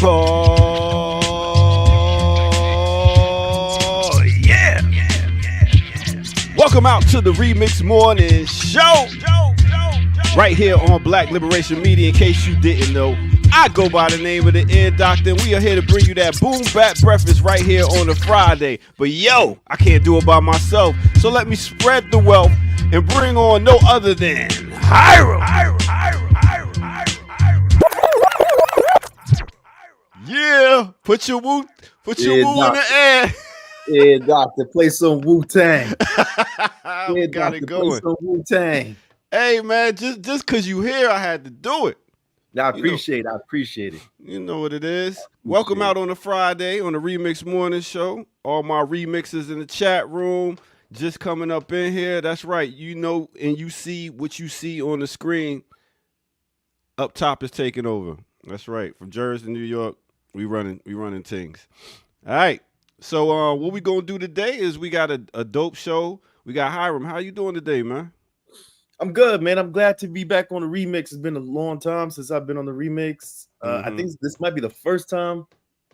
Oh, yeah. Welcome out to the Remix Morning Show. Right here on Black Liberation Media. In case you didn't know, I go by the name of the Ear Doctor, and we are here to bring you that boom bap breakfast right here on a Friday. But yo, I can't do it by myself, so let me spread the wealth and bring on no other than Hiram. Yeah, put your woo in the air. Yeah, doctor, play some Wu-Tang. We got it going. Play some Wu-Tang. Hey man, just cause you here, I had to do it. I appreciate it. You know what it is. Welcome out on a Friday on the Remix Morning Show. All my remixes in the chat room just coming up in here. That's right. You know, and you see what you see on the screen. Up top is taking over. That's right. From Jersey, New York, we running things. All right. So what we gonna do today is we got a dope show. We got Hiram. How you doing today, man? I'm good, man. I'm glad to be back on the remix. It's been a long time since I've been on the remix. I think this might be the first time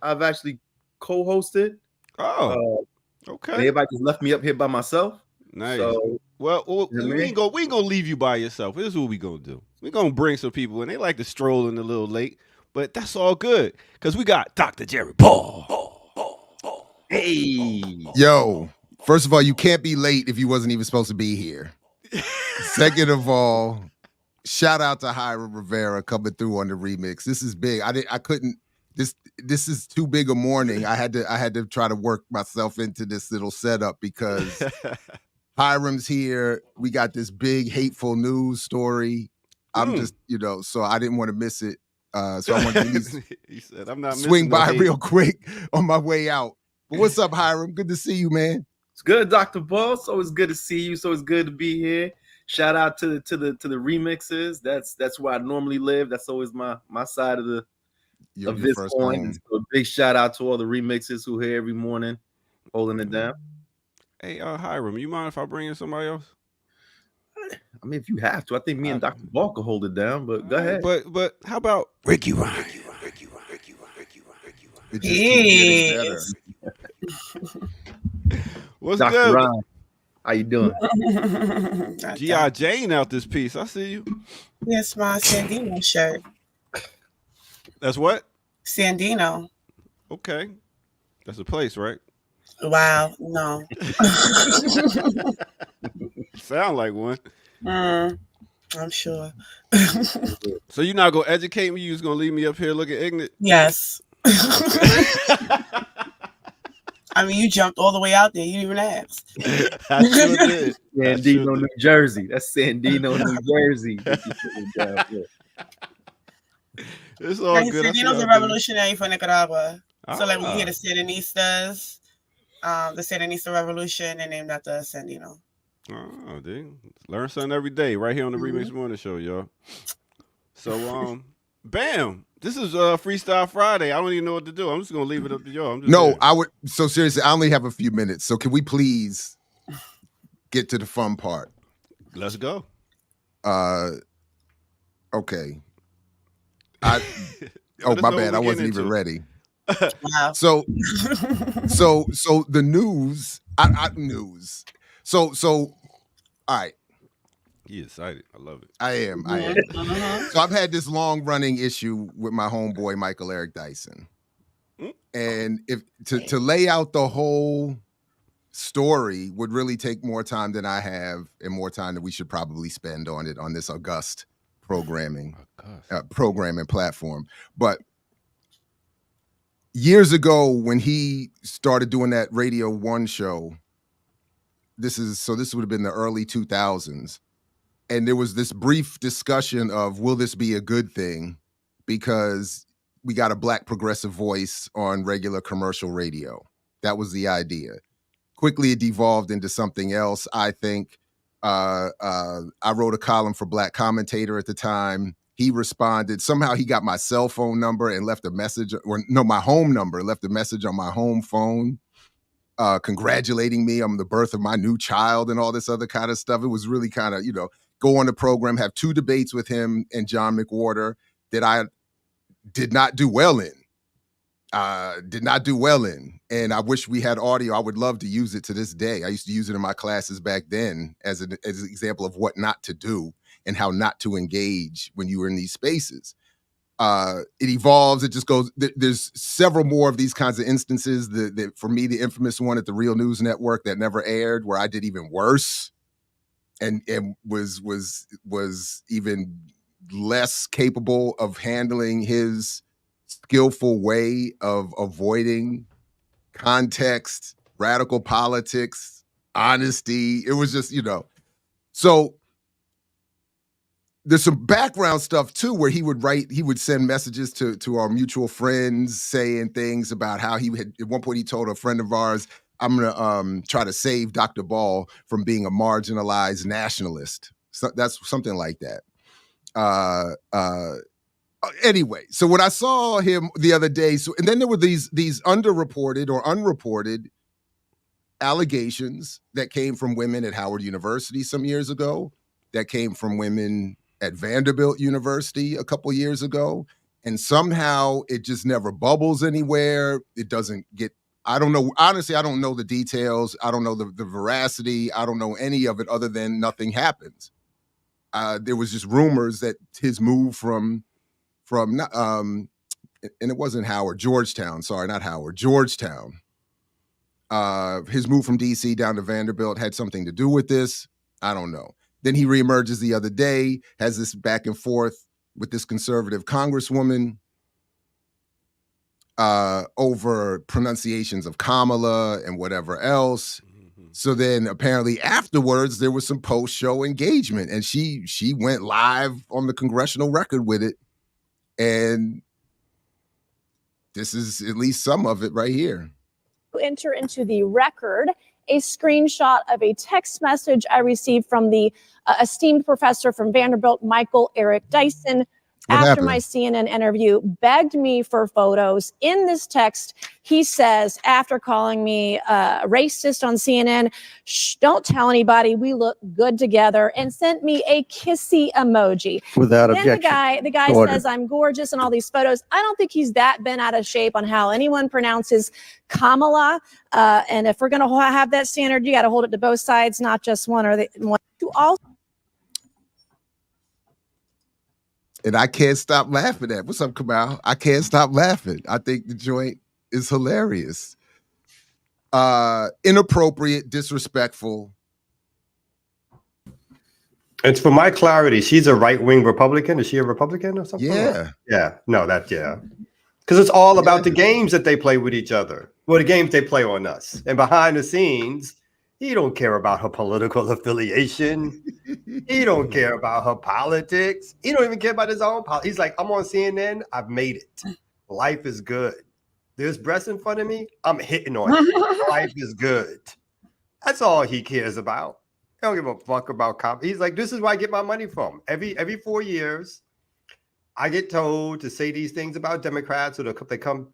I've actually co-hosted. Oh, okay. Everybody just left me up here by myself. Nice. So, well, we ain't gonna leave you by yourself. This is what we gonna do. We gonna bring some people in. They like to stroll in a little late, but that's all good because we got Dr. Jerry Paul. Hey, yo! First of all, you can't be late if you wasn't even supposed to be here. Second of all, shout out to Hiram Rivera coming through on the remix. This is big. I couldn't. This is too big a morning. I had to try to work myself into this little setup because Hiram's here. We got this big hateful news story. I'm just, so I didn't want to miss it. So I wanted to he said, "I'm not swing by real quick on my way out." But what's up, Hiram? Good to see you, man. It's good, Dr. Paul. So it's good to see you. So it's good to be here. Shout out to the remixes. That's where I normally live. That's always my side of this coin. So a big shout out to all the remixes who here every morning holding it down. Hey, Hiram, you mind if I bring in somebody else? I mean, if you have to, I think me and Dr. Ball can hold it down. But go ahead. But how about Ricky Ryan? Yes. What's Dr. good? Ryan, how you doing? G.I. Jane out this piece. I see you. Yes, my Sandino shirt. That's what? Sandino. Okay. That's a place, right? Wow, no. Sound like one. I'm sure. So you're not going to educate me? You're just going to leave me up here looking ignorant? Yes. I mean, you jumped all the way out there. You didn't even ask. I sure did. Sandino, New Jersey. That's Sandino, New Jersey. It's all good. Sandino's a revolutionary for Nicaragua. So, like, we hear the Sandinistas, the Sandinista Revolution, they named after Sandino. Oh, dude. Learn something every day right here on the Remix Morning Show, y'all. So, bam. This is Freestyle Friday. I don't even know what to do. I'm just going to leave it up to y'all. So seriously, I only have a few minutes. So can we please get to the fun part? Let's go. Okay. My bad. I wasn't even ready. Wow. So the news, news. So all right. He excited. I love it. I am. So I've had this long running issue with my homeboy Michael Eric Dyson, and if to lay out the whole story would really take more time than I have, and more time than we should probably spend on it on this august programming platform. But years ago, when he started doing that Radio 1 show, this would have been the early 2000s. And there was this brief discussion of, will this be a good thing? because we got a Black progressive voice on regular commercial radio. That was the idea. Quickly, it devolved into something else, I think. I wrote a column for Black Commentator at the time. He responded. Somehow he got my cell phone number and left a message, or no, my home number, left a message on my home phone, congratulating me on the birth of my new child and all this other kind of stuff. It was really kind of, go on the program, have 2 debates with him and John McWhorter that I did not do well in. And I wish we had audio. I would love to use it to this day. I used to use it in my classes back then as an example of what not to do and how not to engage when you were in these spaces. It evolves. It just goes. There's several more of these kinds of instances. For me, the infamous one at the Real News Network that never aired, where I did even worse, and was even less capable of handling his skillful way of avoiding context, radical politics, honesty. It was just, So there's some background stuff too, where he would send messages to our mutual friends saying things about how he had, at one point he told a friend of ours, I'm going to try to save Dr. Ball from being a marginalized nationalist. So that's something like that. Anyway, so when I saw him the other day, and then there were these underreported or unreported allegations that came from women at Howard University some years ago, that came from women at Vanderbilt University a couple years ago, and somehow it just never bubbles anywhere. It doesn't get, I don't know, honestly, I don't know the details. I don't know the veracity. I don't know any of it other than nothing happens. There was just rumors that his move from and it wasn't Howard, Georgetown. Sorry, not Howard, Georgetown. His move from DC down to Vanderbilt had something to do with this. I don't know. Then he reemerges the other day, has this back and forth with this conservative congresswoman over pronunciations of Kamala and whatever else. So then apparently afterwards there was some post-show engagement, and she went live on the congressional record with it. And this is at least some of it right here. Enter into the record a screenshot of a text message I received from the esteemed professor from Vanderbilt, Michael Eric Dyson, after my CNN interview, begged me for photos. In this text, he says, after calling me racist on CNN, shh, don't tell anybody, we look good together, and sent me a kissy emoji. Without then objection. the guy says I'm gorgeous in all these photos. I don't think he's that bent out of shape on how anyone pronounces Kamala. And if we're going to have that standard, you got to hold it to both sides, not just one or the one. To all. And I can't stop laughing at. What's up, Kamal? I can't stop laughing. I think the joint is hilarious. Inappropriate, disrespectful. It's for my clarity. She's a right-wing Republican. Is she a Republican or something? Yeah. Yeah. No, because it's all about the games that they play with each other. Well, the games they play on us. And behind the scenes, he don't care about her political affiliation. He don't care about her politics. He don't even care about his own politics. He's like, I'm on CNN. I've made it. Life is good. There's breasts in front of me. I'm hitting on it. Life is good. That's all he cares about. He don't give a fuck about cop. He's like, this is where I get my money from. Every 4 years, I get told to say these things about Democrats, so they come,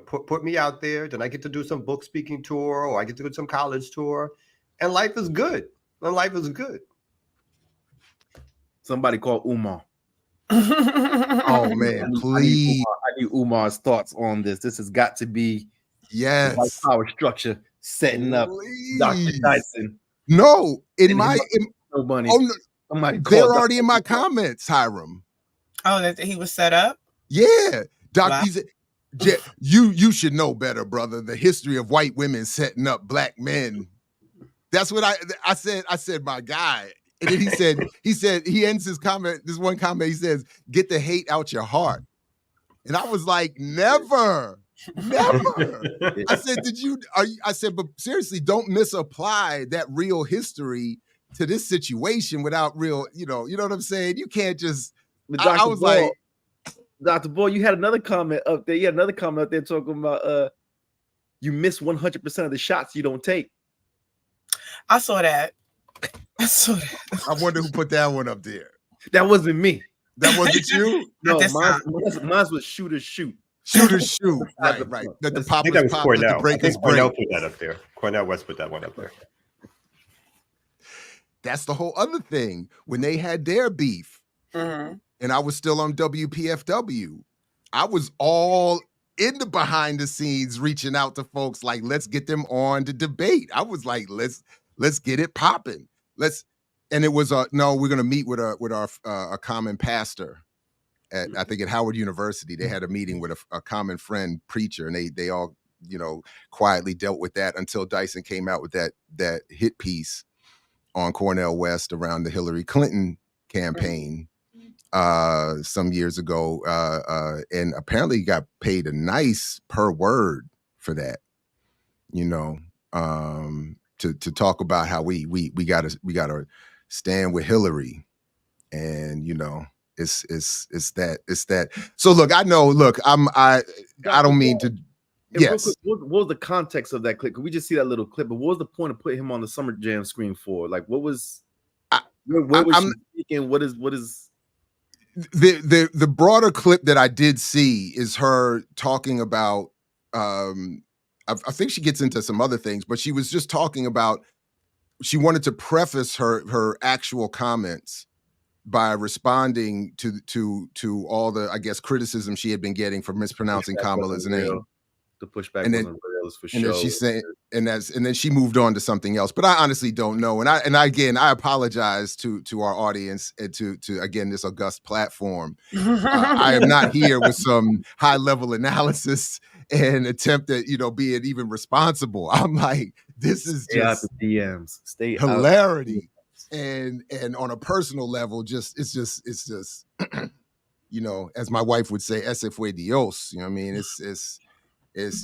put me out there. Then I get to do some book speaking tour, or I get to do some college tour, and life is good. And life is good. Somebody call Umar. Oh man, please! I need Umar's thoughts on this. This has got to be yes, power structure setting up Dr. Dyson. No, they're already in my comments, Hiram. Oh, that he was set up? Yeah. Doc, wow. You should know better, brother. The history of white women setting up black men. That's what I said. I said, my guy. And then he said, he ends his comment, this one comment, he says, get the hate out your heart. And I was like, never. I said, I said, but seriously, don't misapply that real history to this situation without real, you know what I'm saying? You can't just, I was like, Dr. Boy, you had another comment up there. You had another comment up there talking about you miss 100% of the shots you don't take. I saw that. I wonder who put that one up there. That wasn't me. That wasn't you? No, mine was shooters shoot. Shooters shoot. Right. The poppers pop, the breakers break. Cornell put that up there. Cornell West put that one up there. That's the whole other thing. When they had their beef, and I was still on WPFW, I was all in the behind the scenes reaching out to folks like, let's get them on to debate. I was like, let's get it popping. And it was no, we're gonna meet with our common pastor at I think at Howard University. They had a meeting with a common friend preacher, and they all quietly dealt with that until Dyson came out with that hit piece on Cornell West around the Hillary Clinton campaign some years ago, and apparently got paid a nice per word for that. To talk about how we gotta stand with Hillary, and it's that. So look, I don't mean to. Yes. What was the context of that clip? Could we just see that little clip? But what was the point of putting him on the Summer Jam screen for? Like, what was? Where was she speaking? What is? The broader clip that I did see is her talking about. I think she gets into some other things, but she was just talking about. She wanted to preface her actual comments by responding to all the, I guess, criticism she had been getting for mispronouncing Kamala's name. The pushback wasn't real, for sure. And then she's saying, and then she moved on to something else. But I honestly don't know. And I apologize to our audience and to again this august platform. I am not here with some high level analysis and attempt at being even responsible. I'm like, this is Stay just out the DMs. Stay hilarity. And on a personal level, it's just as my wife would say, ese fue Dios. You know what I mean? It's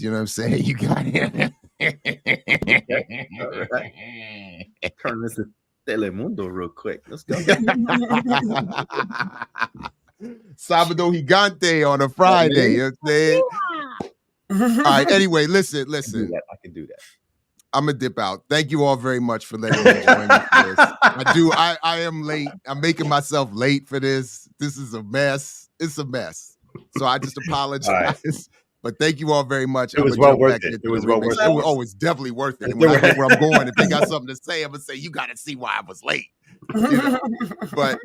you know what I'm saying? You got it. Turn this to Telemundo real quick. Let's go. Sábado Gigante on a Friday. You know what I'm saying? All right. Anyway, listen. I can do that. I'm gonna dip out. Thank you all very much for letting me join me for this. I am late. I'm making myself late for this. This is a mess. It's a mess. So I just apologize. Right. But thank you all very much. It was well worth it. It was well worth it. Oh, it's definitely worth it. And when I get where I'm going, if they got something to say, I'm gonna say, you gotta see why I was late. But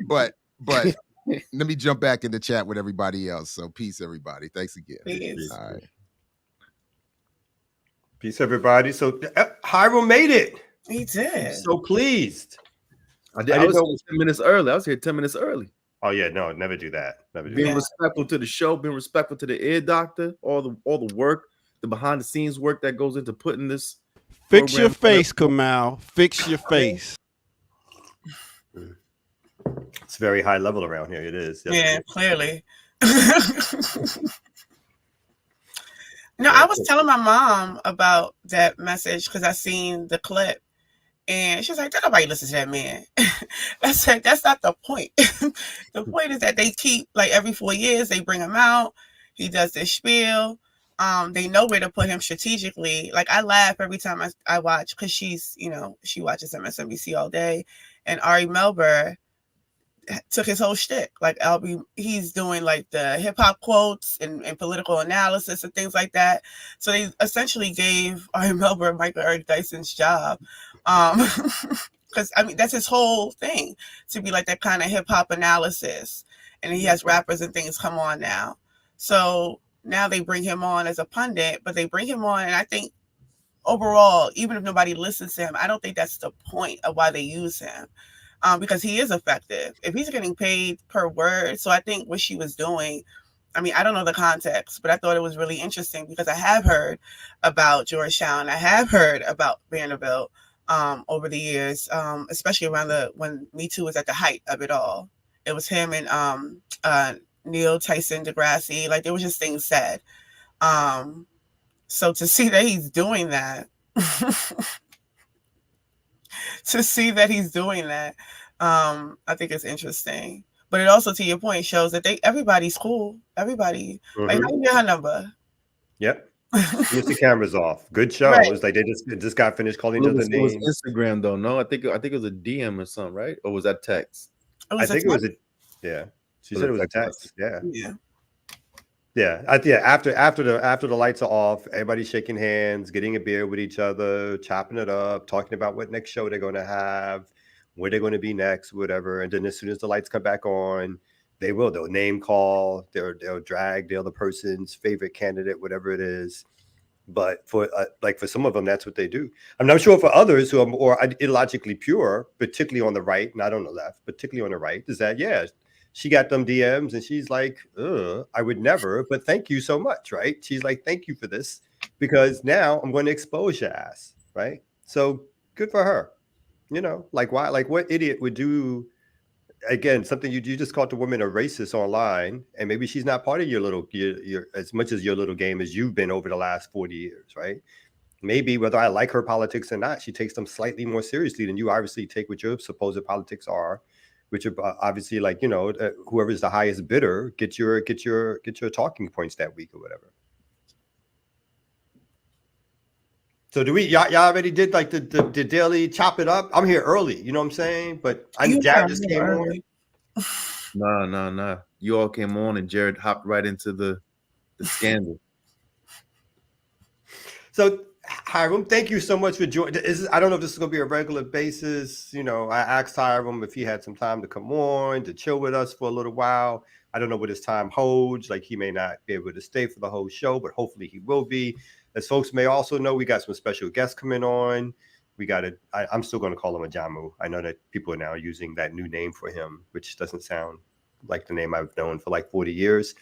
let me jump back in the chat with everybody else. So peace, everybody. Thanks again. Peace. All right. Peace, everybody. So Hiram made it. He did. I'm so pleased. I was 10 minutes early. I was here 10 minutes early. Oh yeah, no, never do that. Being respectful to the show, being respectful to the ear doctor, all the work, the behind the scenes work that goes into putting this. Fix your face, Kamal. Fix your face. It's very high level around here. It is. Yeah, clearly. No, I was telling my mom about that message because I seen the clip, and she was like, "Nobody listens to that man." I said, "That's not the point. The point is that they keep, like, every 4 years they bring him out. He does this spiel. They know where to put him strategically. Like, I laugh every time I watch because she watches MSNBC all day, and Ari Melber took his whole shtick. Like, he's doing like the hip hop quotes and political analysis and things like that. So they essentially gave Ari Melber Michael Eric Dyson's job. Because I mean, that's his whole thing, to be like that kind of hip hop analysis. And he has rappers and things come on now. So now they bring him on as a pundit, but they bring him on, and I think overall, even if nobody listens to him, I don't think that's the point of why they use him. Because he is effective if he's getting paid per word. So I think what she was doing, I mean, I don't know the context, but I thought it was really interesting because I have heard about Georgetown. I have heard about Vanderbilt over the years, especially around when Me Too was at the height of it all. It was him and Neil Tyson Degrassi. Like, there was just things said. So to see that he's doing that, I think it's interesting. But it also, to your point, shows that everybody's cool. Everybody, like, how you get her number? Yep. Mr. Cameras off. Good show. Right. It was like they just got finished calling each other names. It was Instagram though. No, I think it was a DM or something, right? Or was that text? I think it was yeah. She said it was a text. Yeah. Yeah. Yeah. After the lights are off, everybody's shaking hands, getting a beer with each other, chopping it up, talking about what next show they're going to have, where they're going to be next, whatever. And then as soon as the lights come back on, they'll name call, they'll drag the other person's favorite candidate, whatever it is. But for some of them, that's what they do. I'm not sure for others who are more ideologically pure, particularly on the right, not on the left, particularly on the right, is that, yeah, she got them DMs and she's like, I would never, but thank you so much, right? She's like, thank you for this, because now I'm going to expose your ass, right? So good for her. You know, like why? Like what idiot would do? Again, something you just called the woman a racist online, and maybe she's not part of your as much as your little game as you've been over the last 40 years, right? Maybe whether I like her politics or not, she takes them slightly more seriously than you obviously take what your supposed politics are, which are obviously like, you know, whoever is the highest bidder get your talking points that week or whatever. So do y'all already did like the daily chop it up? I'm here early, you know what I'm saying? But Jared just came on. No. You all came on and Jared hopped right into the scandal. So Hiram, thank you so much for joining. I don't know if this is going to be a regular basis. You know, I asked Hiram if he had some time to come on to chill with us for a little while. I don't know what his time holds. Like he may not be able to stay for the whole show, but hopefully he will be. As folks may also know, we got some special guests coming on. I'm still going to call him Ajamu. I know that people are now using that new name for him, which doesn't sound like the name I've known for like 40 years.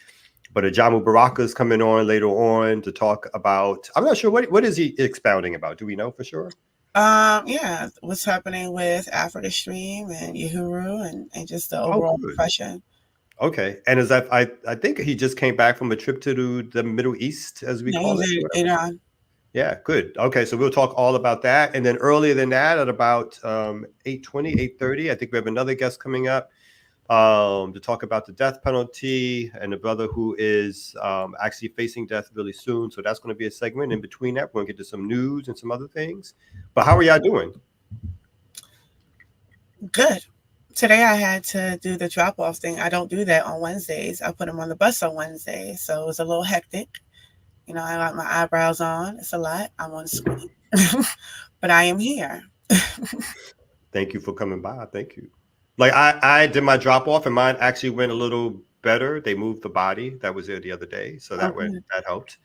But Ajamu Baraka is coming on later on to talk about, I'm not sure, what is he expounding about? Do we know for sure? Yeah, what's happening with Africa Stream and Uhuru and just the overall profession. Okay, and is that I think he just came back from a trip to the Middle East, as we call it. Yeah, good. Okay, so we'll talk all about that, and then earlier than that, at about 8:30, I think we have another guest coming up to talk about the death penalty and a brother who is actually facing death really soon. So that's going to be a segment. In between that, we're going to get to some news and some other things. But how are y'all doing? Good. Today I had to do the drop-off thing. I don't do that on Wednesdays. I put them on the bus on Wednesday, so it was a little hectic. You know, I got my eyebrows on. It's a lot. I'm on the screen. But I am here. Thank you for coming by. Thank you. Like I did my drop-off, and mine actually went a little better. They moved the body that was there the other day, so that helped.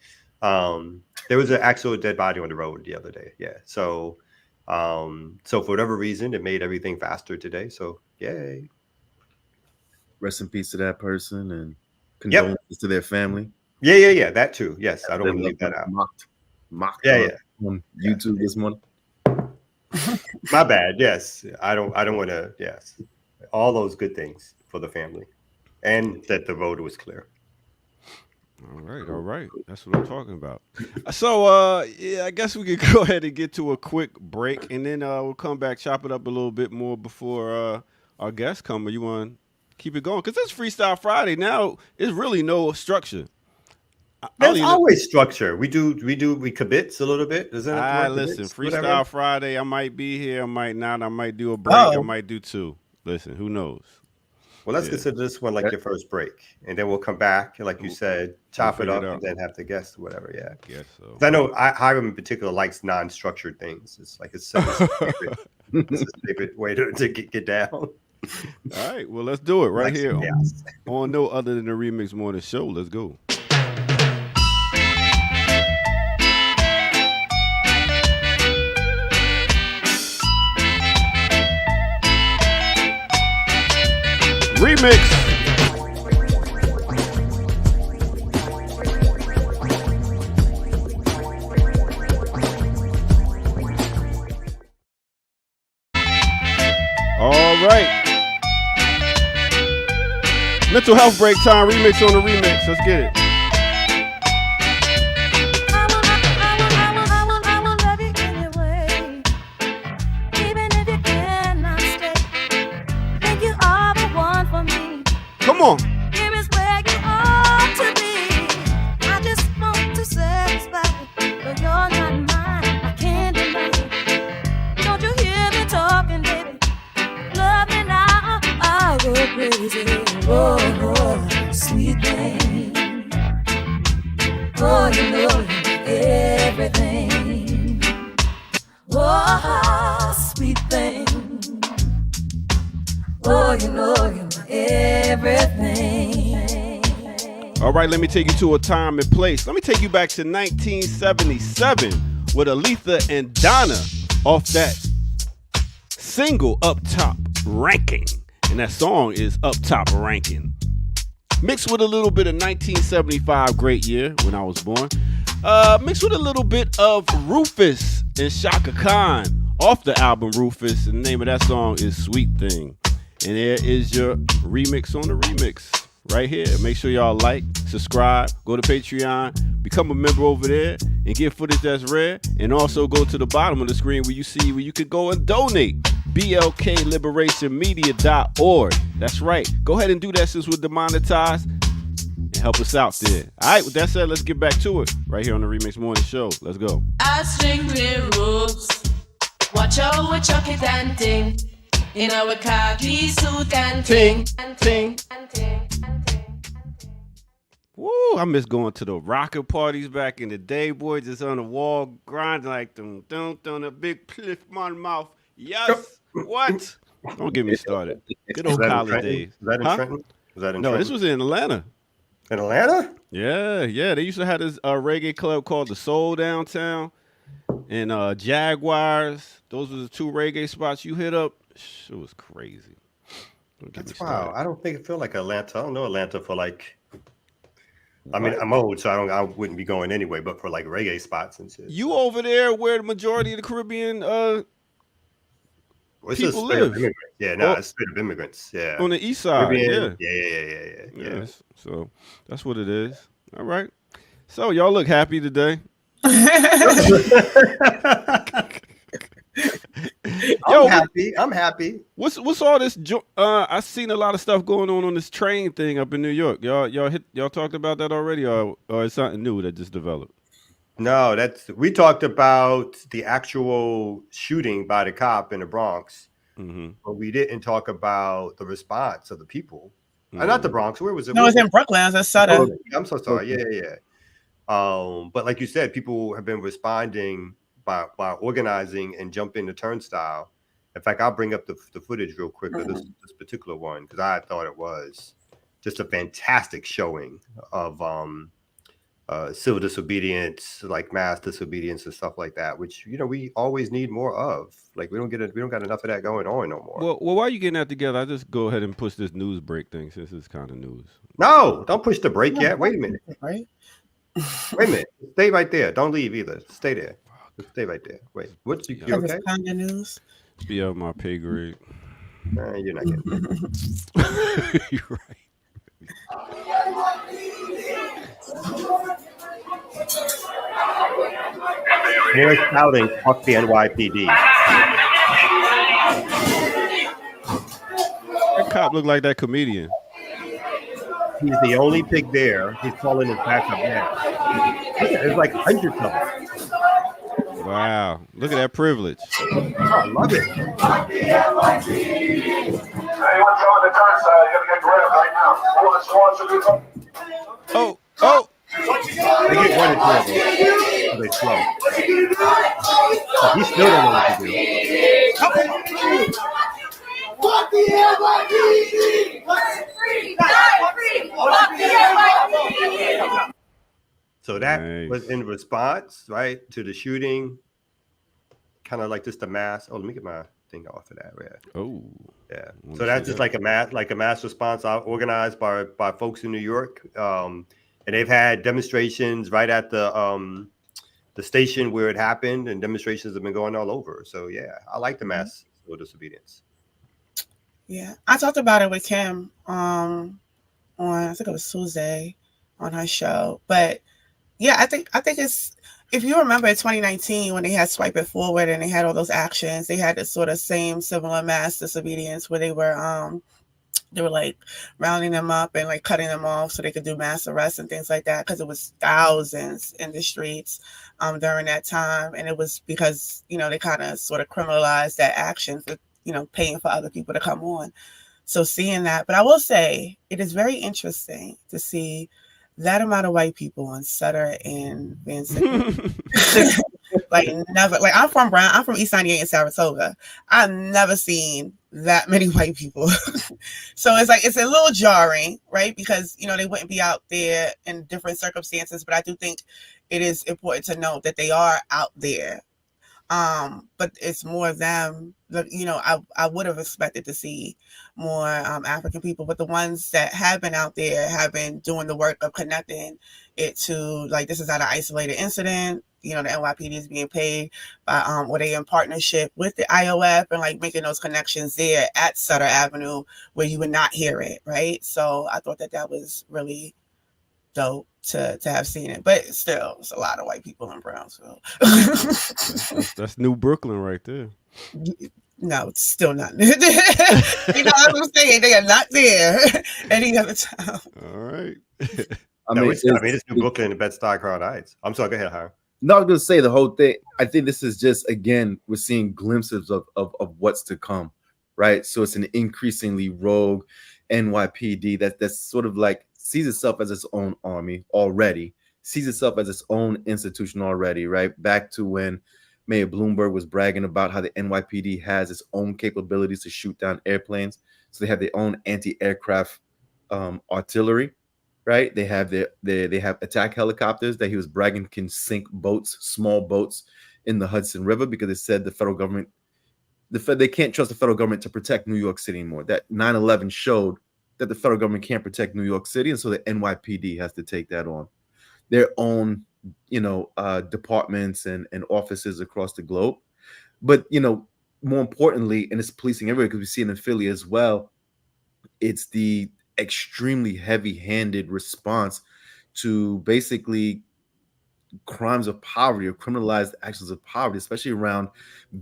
There was an actual dead body on the road the other day. Yeah. So for whatever reason, it made everything faster today. So yay. Rest in peace to that person and condolences to their family. Yeah. That too. Yes. I don't want to leave that out. Mocked on YouTube this morning. My bad. Yes. I don't want to. Yes. All those good things for the family and that the road was clear. All right. That's what I'm talking about. So, I guess we could go ahead and get to a quick break, and then we'll come back, chop it up a little bit more before our guests come. Or you want to keep it going? Because it's Freestyle Friday now. It's really no structure. There's always structure. We kibitz a little bit. Listen, Freestyle whatever. Friday. I might be here. I might not. I might do a break. I might do two. Listen, who knows? Well, let's consider this one like your first break, and then we'll come back and, like you said, chop it up and then have to guess whatever. Yeah, guess so. I know Hiram in particular likes non-structured things. It's like his favorite way to get down. All right, well, let's do it right here on No Other Than the Remix Morning Show. Let's go. Remix. All right. Mental health break time. Remix on the remix. Let's get it. crazy. Oh, sweet thing. Oh, you know everything. Oh, sweet thing. Oh, you know everything. All right, let me take you to a time and place. Let me take you back to 1977 with Aletha and Donna off that single Up Top Ranking. And that song is Up Top Ranking. Mixed with a little bit of 1975, great year when I was born. Mixed with a little bit of Rufus and Shaka Khan off the album Rufus. And the name of that song is Sweet Thing. And there is your remix on the remix right here. Make sure y'all like, subscribe, go to Patreon, become a member over there, and get footage that's rare. And also go to the bottom of the screen where you see where you can go and donate. BLKLiberationMedia.org. That's right. Go ahead and do that since we're demonetized and help us out there. All right, with that said, let's get back to it right here on the Remix Morning Show. Let's go. I string clear ropes. Watch out with Chuck it and ting. In our khaki suit and ting, and ting, and ting, and ting. Woo, I miss going to the rocker parties back in the day, boy. Just on the wall, grinding like them, a big pliff my mouth. Yes, what? Don't get me started. Good old college days. Is that in Trenton? Was that in No, Trenton? this was in Atlanta. In Atlanta? Yeah. They used to have this reggae club called the Soul downtown, and Jaguars. Those were the two reggae spots you hit up. It was crazy. That's wow. I don't think it feel like Atlanta. I don't know Atlanta for like. I mean, I'm old, so I wouldn't be going anyway. But for like reggae spots and shit. You over there where the majority of the Caribbean people live? Yeah, no, it's a bit of immigrants. Yeah, on the east side. Caribbean, Yeah. Yeah. So that's what it is. All right. So y'all look happy today. I'm happy. What's all this? I seen a lot of stuff going on this train thing up in New York. Y'all talked about that already, or it's something new that just developed? No, we talked about the actual shooting by the cop in the Bronx, but we didn't talk about the response of the people. Not the Bronx. Where was it? No, it was in Brooklyn. It was Sutter. Oh, I'm so sorry. Yeah. But like you said, people have been responding by organizing and jumping the turnstile. In fact, I'll bring up the footage real quick of this particular one because I thought it was just a fantastic showing of civil disobedience, like mass disobedience and stuff like that, which we always need more of. Like we don't got enough of that going on no more. Well, while you getting that together, I just go ahead and push this news break thing since it's kind of news. No, don't push the break yet. Wait a minute. Right? Wait a minute. Stay right there. Don't leave either. Stay there. Stay right there. Wait. What's you okay? It's kind of news. Be out my pay grade. You're not getting it. You're right. More shouting, fuck the NYPD. That cop looked like that comedian. He's the only pig there. He's calling his backup man. There's like hundreds of them. Wow. Look at that privilege. Oh, I love it. Anyone trying the turnstile, you're gonna get grabbed right now. Oh. They get one and two of them. So they slow. Oh, he still don't know what to do. Fuck the NYPD! So that was in response, right, to the shooting. Kind of like just a mass. Oh, let me get my thing off of that. Yeah. So that's just like a mass response organized by folks in New York. And they've had demonstrations right at the station where it happened, and demonstrations have been going all over. So yeah, I like the mass civil disobedience. Yeah, I talked about it with Kim on I think it was Tuesday on her show. But yeah, I think it's, if you remember in 2019 when they had Swipe It Forward and they had all those actions, they had this sort of same similar mass disobedience where they were like rounding them up and like cutting them off so they could do mass arrests and things like that, because it was thousands in the streets during that time. And it was because, they kind of sort of criminalized that action for, paying for other people to come on. So seeing that, but I will say it is very interesting to see that amount of white people on Sutter and Van Sickle. Like never, like I'm from East 98 in Saratoga. I've never seen that many white people. So it's like, it's a little jarring, right? Because, you know, they wouldn't be out there in different circumstances, but I do think it is important to note that they are out there. But it's more of them. You know, I would have expected to see more African people, but the ones that have been out there have been doing the work of connecting it to, like, this is not an isolated incident. You know, the NYPD is being paid by, or they in partnership with the IOF, and like making those connections there at Sutter Avenue where you would not hear it, right? So I thought that was really dope to have seen it, but still, it's a lot of white people in Brownsville. that's New Brooklyn right there. No, it's still not. You know what I'm saying? They are not there any other time. All right. I mean, it's New Brooklyn and Bed-Stuy, Crown Heights. I'm sorry, go ahead, Howard. No, I was gonna say the whole thing. I think this is just, again, we're seeing glimpses of what's to come, right? So it's an increasingly rogue NYPD that's sort of like sees itself as its own army already, sees itself as its own institution already, right? Back to when Mayor Bloomberg was bragging about how the NYPD has its own capabilities to shoot down airplanes. So they have their own anti-aircraft artillery, right? They have they have attack helicopters that he was bragging can sink boats, small boats in the Hudson River, because they said the federal government, they can't trust the federal government to protect New York City anymore. That 9/11 showed that the federal government can't protect New York City, and so the NYPD has to take that on. Their own, you know, departments and offices across the globe. But, you know, more importantly, and it's policing everywhere, because we see it in Philly as well, it's the extremely heavy-handed response to basically crimes of poverty or criminalized actions of poverty, especially around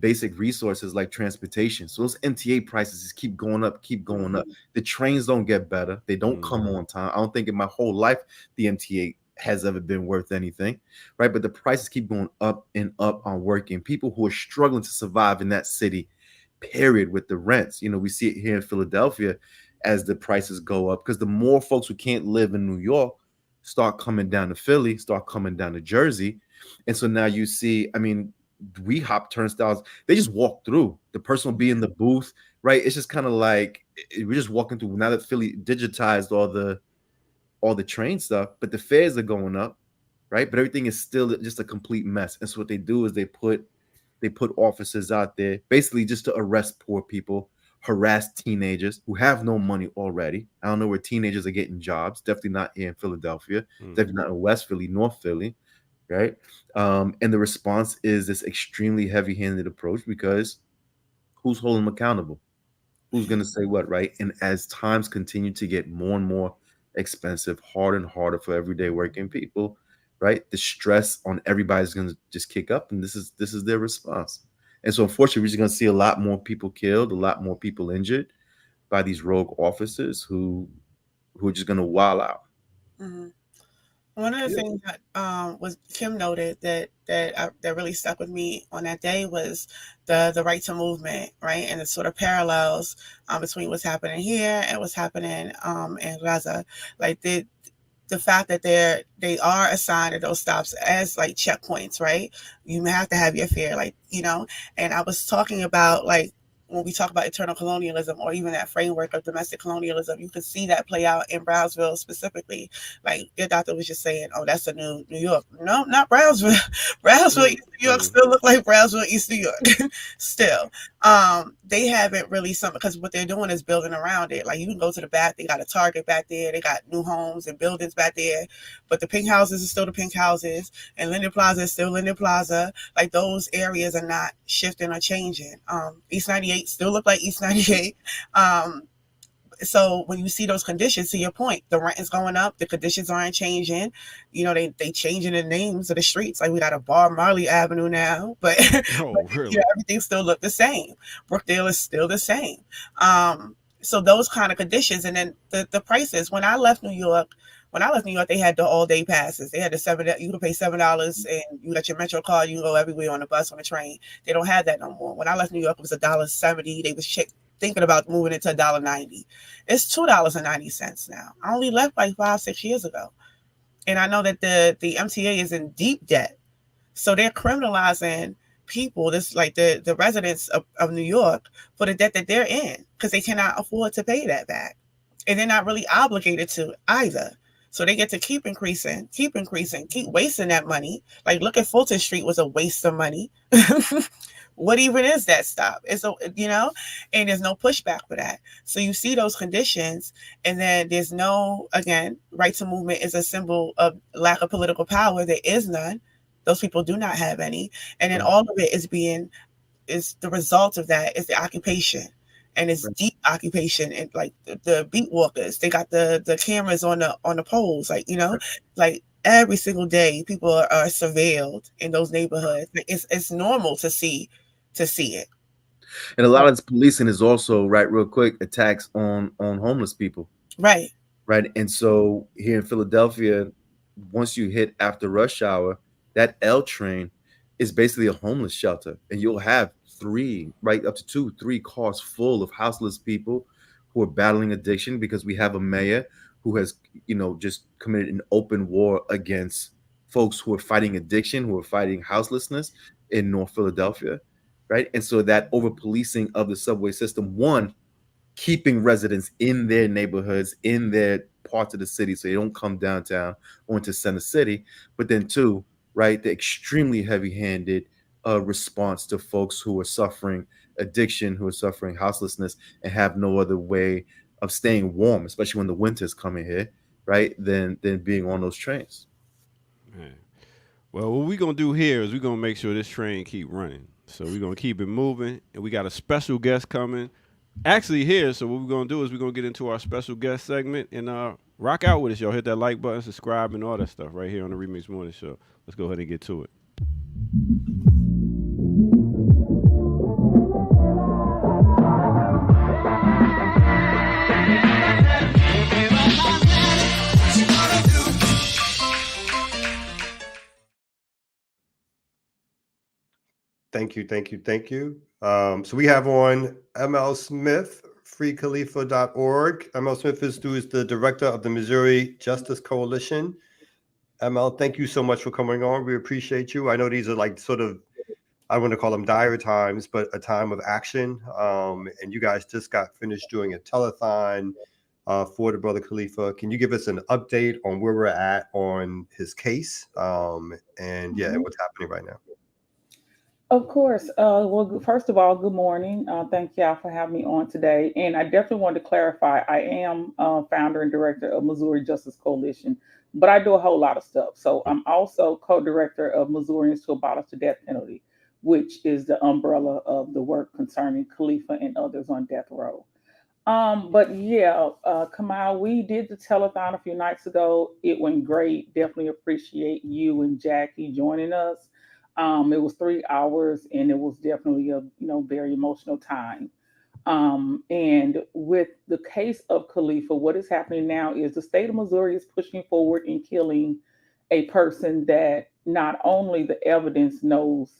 basic resources like transportation. So those MTA prices just keep going up. The trains don't get better. They don't come on time. I don't think in my whole life the MTA has ever been worth anything, right? But the prices keep going up and up on working people who are struggling to survive in that city, period, with the rents. You know, we see it here in Philadelphia as the prices go up, because the more folks who can't live in New York start coming down to Philly, start coming down to Jersey. And so now you see, I mean, we hop turnstiles, they just walk through. The person will be in the booth, right? It's just kind of like we're just walking through. Now that Philly digitized all the train stuff, but the fares are going up, right? But everything is still just a complete mess. And so what they do is they put officers out there basically just to arrest poor people, harass teenagers who have no money already. I don't know where teenagers are getting jobs. Definitely not here in Philadelphia. Definitely not in West Philly, North Philly, right? And the response is this extremely heavy-handed approach, because who's holding them accountable? Who's going to say what, right? And as times continue to get more and more expensive, harder and harder for everyday working people, right? The stress on everybody's going to just kick up, and this is their response. And so unfortunately, we're just going to see a lot more people killed, a lot more people injured by these rogue officers who are just going to wild out. Mm-hmm. One of the things that was Kim noted that really stuck with me on that day was the right to movement, right? And the sort of parallels between what's happening here and what's happening in Gaza. Like the fact that they are assigned at those stops as like checkpoints, right? You have to have your fare, like, you know. And I was talking about, like, when we talk about eternal colonialism, or even that framework of domestic colonialism, you can see that play out in Brownsville specifically. Like your doctor was just saying, oh, that's a New York. No, not Brownsville. Brownsville, East New York still look like Brownsville, East New York. Still. They haven't really because what they're doing is building around it. Like you can go to the back, they got a Target back there, they got new homes and buildings back there, but the pink houses are still the pink houses, and Linden Plaza is still Linden Plaza. Like those areas are not shifting or changing. East 98 still look like East 98. So when you see those conditions, to your point, the rent is going up, the conditions aren't changing. You know, they changing the names of the streets. Like we got a Bar Marley Avenue now, but, really? You know, everything still look the same. Brookdale is still the same. So those kind of conditions, and then the prices. When I left New York, they had the all-day passes. They had you could pay $7 and you got your Metro card. You can go everywhere on the bus, on the train. They don't have that no more. When I left New York, it was $1.70. They was thinking about moving it to $1.90. It's $2.90 now. I only left like 5-6 years ago. And I know that the MTA is in deep debt. So they're criminalizing people, this like the residents of New York, for the debt that they're in, because they cannot afford to pay that back. And they're not really obligated to either. So they get to keep increasing, keep wasting that money. Like, look at Fulton Street was a waste of money. What even is that stop? It's and there's no pushback for that. So you see those conditions, and then there's no, again, right to movement is a symbol of lack of political power. There is none. Those people do not have any. And then all of it is the result of that is the occupation. And it's deep occupation. And like the beat walkers, they got the cameras on the poles, like every single day people are surveilled in those neighborhoods. It's normal to see it. And a lot of this policing is also, right, real quick, attacks on homeless people. Right. And so here in Philadelphia, once you hit after rush hour, that L train is basically a homeless shelter. And you'll have 3, right, up to 2, 3 cars full of houseless people who are battling addiction, because we have a mayor who has, just committed an open war against folks who are fighting addiction, who are fighting houselessness in North Philadelphia. Right. And so that over policing of the subway system, one, keeping residents in their neighborhoods, in their parts of the city, so they don't come downtown or into Center City. But then 2, right, the extremely heavy-handed response to folks who are suffering addiction, who are suffering houselessness, and have no other way of staying warm, especially when the winter's coming here, right, than being on those trains. Man. Well, what we're going to do here is we're going to make sure this train keep running. So we're going to keep it moving, and we got a special guest coming actually here. So what we're going to do is we're going to get into our special guest segment and rock out with us, y'all. Hit that like button, subscribe, and all that stuff right here on the Remix Morning Show. Let's go ahead and get to it. Thank you. So we have on ML Smith, freekhalifa.org. ML Smith is the director of the Missouri Justice Coalition. ML, thank you so much for coming on. We appreciate you. I know these are like sort of, I want to call them dire times, but a time of action. And you guys just got finished doing a telethon for the brother Khalifa. Can you give us an update on where we're at on his case? And what's happening right now? Of course. Well, first of all, good morning. Thank y'all for having me on today. And I definitely wanted to clarify, I am founder and director of Missouri Justice Coalition, but I do a whole lot of stuff. So I'm also co-director of Missourians to Abolish the Death Penalty, which is the umbrella of the work concerning Khalifa and others on death row. Kamal, we did the telethon a few nights ago. It went great. Definitely appreciate you and Jackie joining us. It was 3 hours, and it was definitely a very emotional time. And with the case of Khalifa, what is happening now is the state of Missouri is pushing forward in killing a person that not only the evidence proves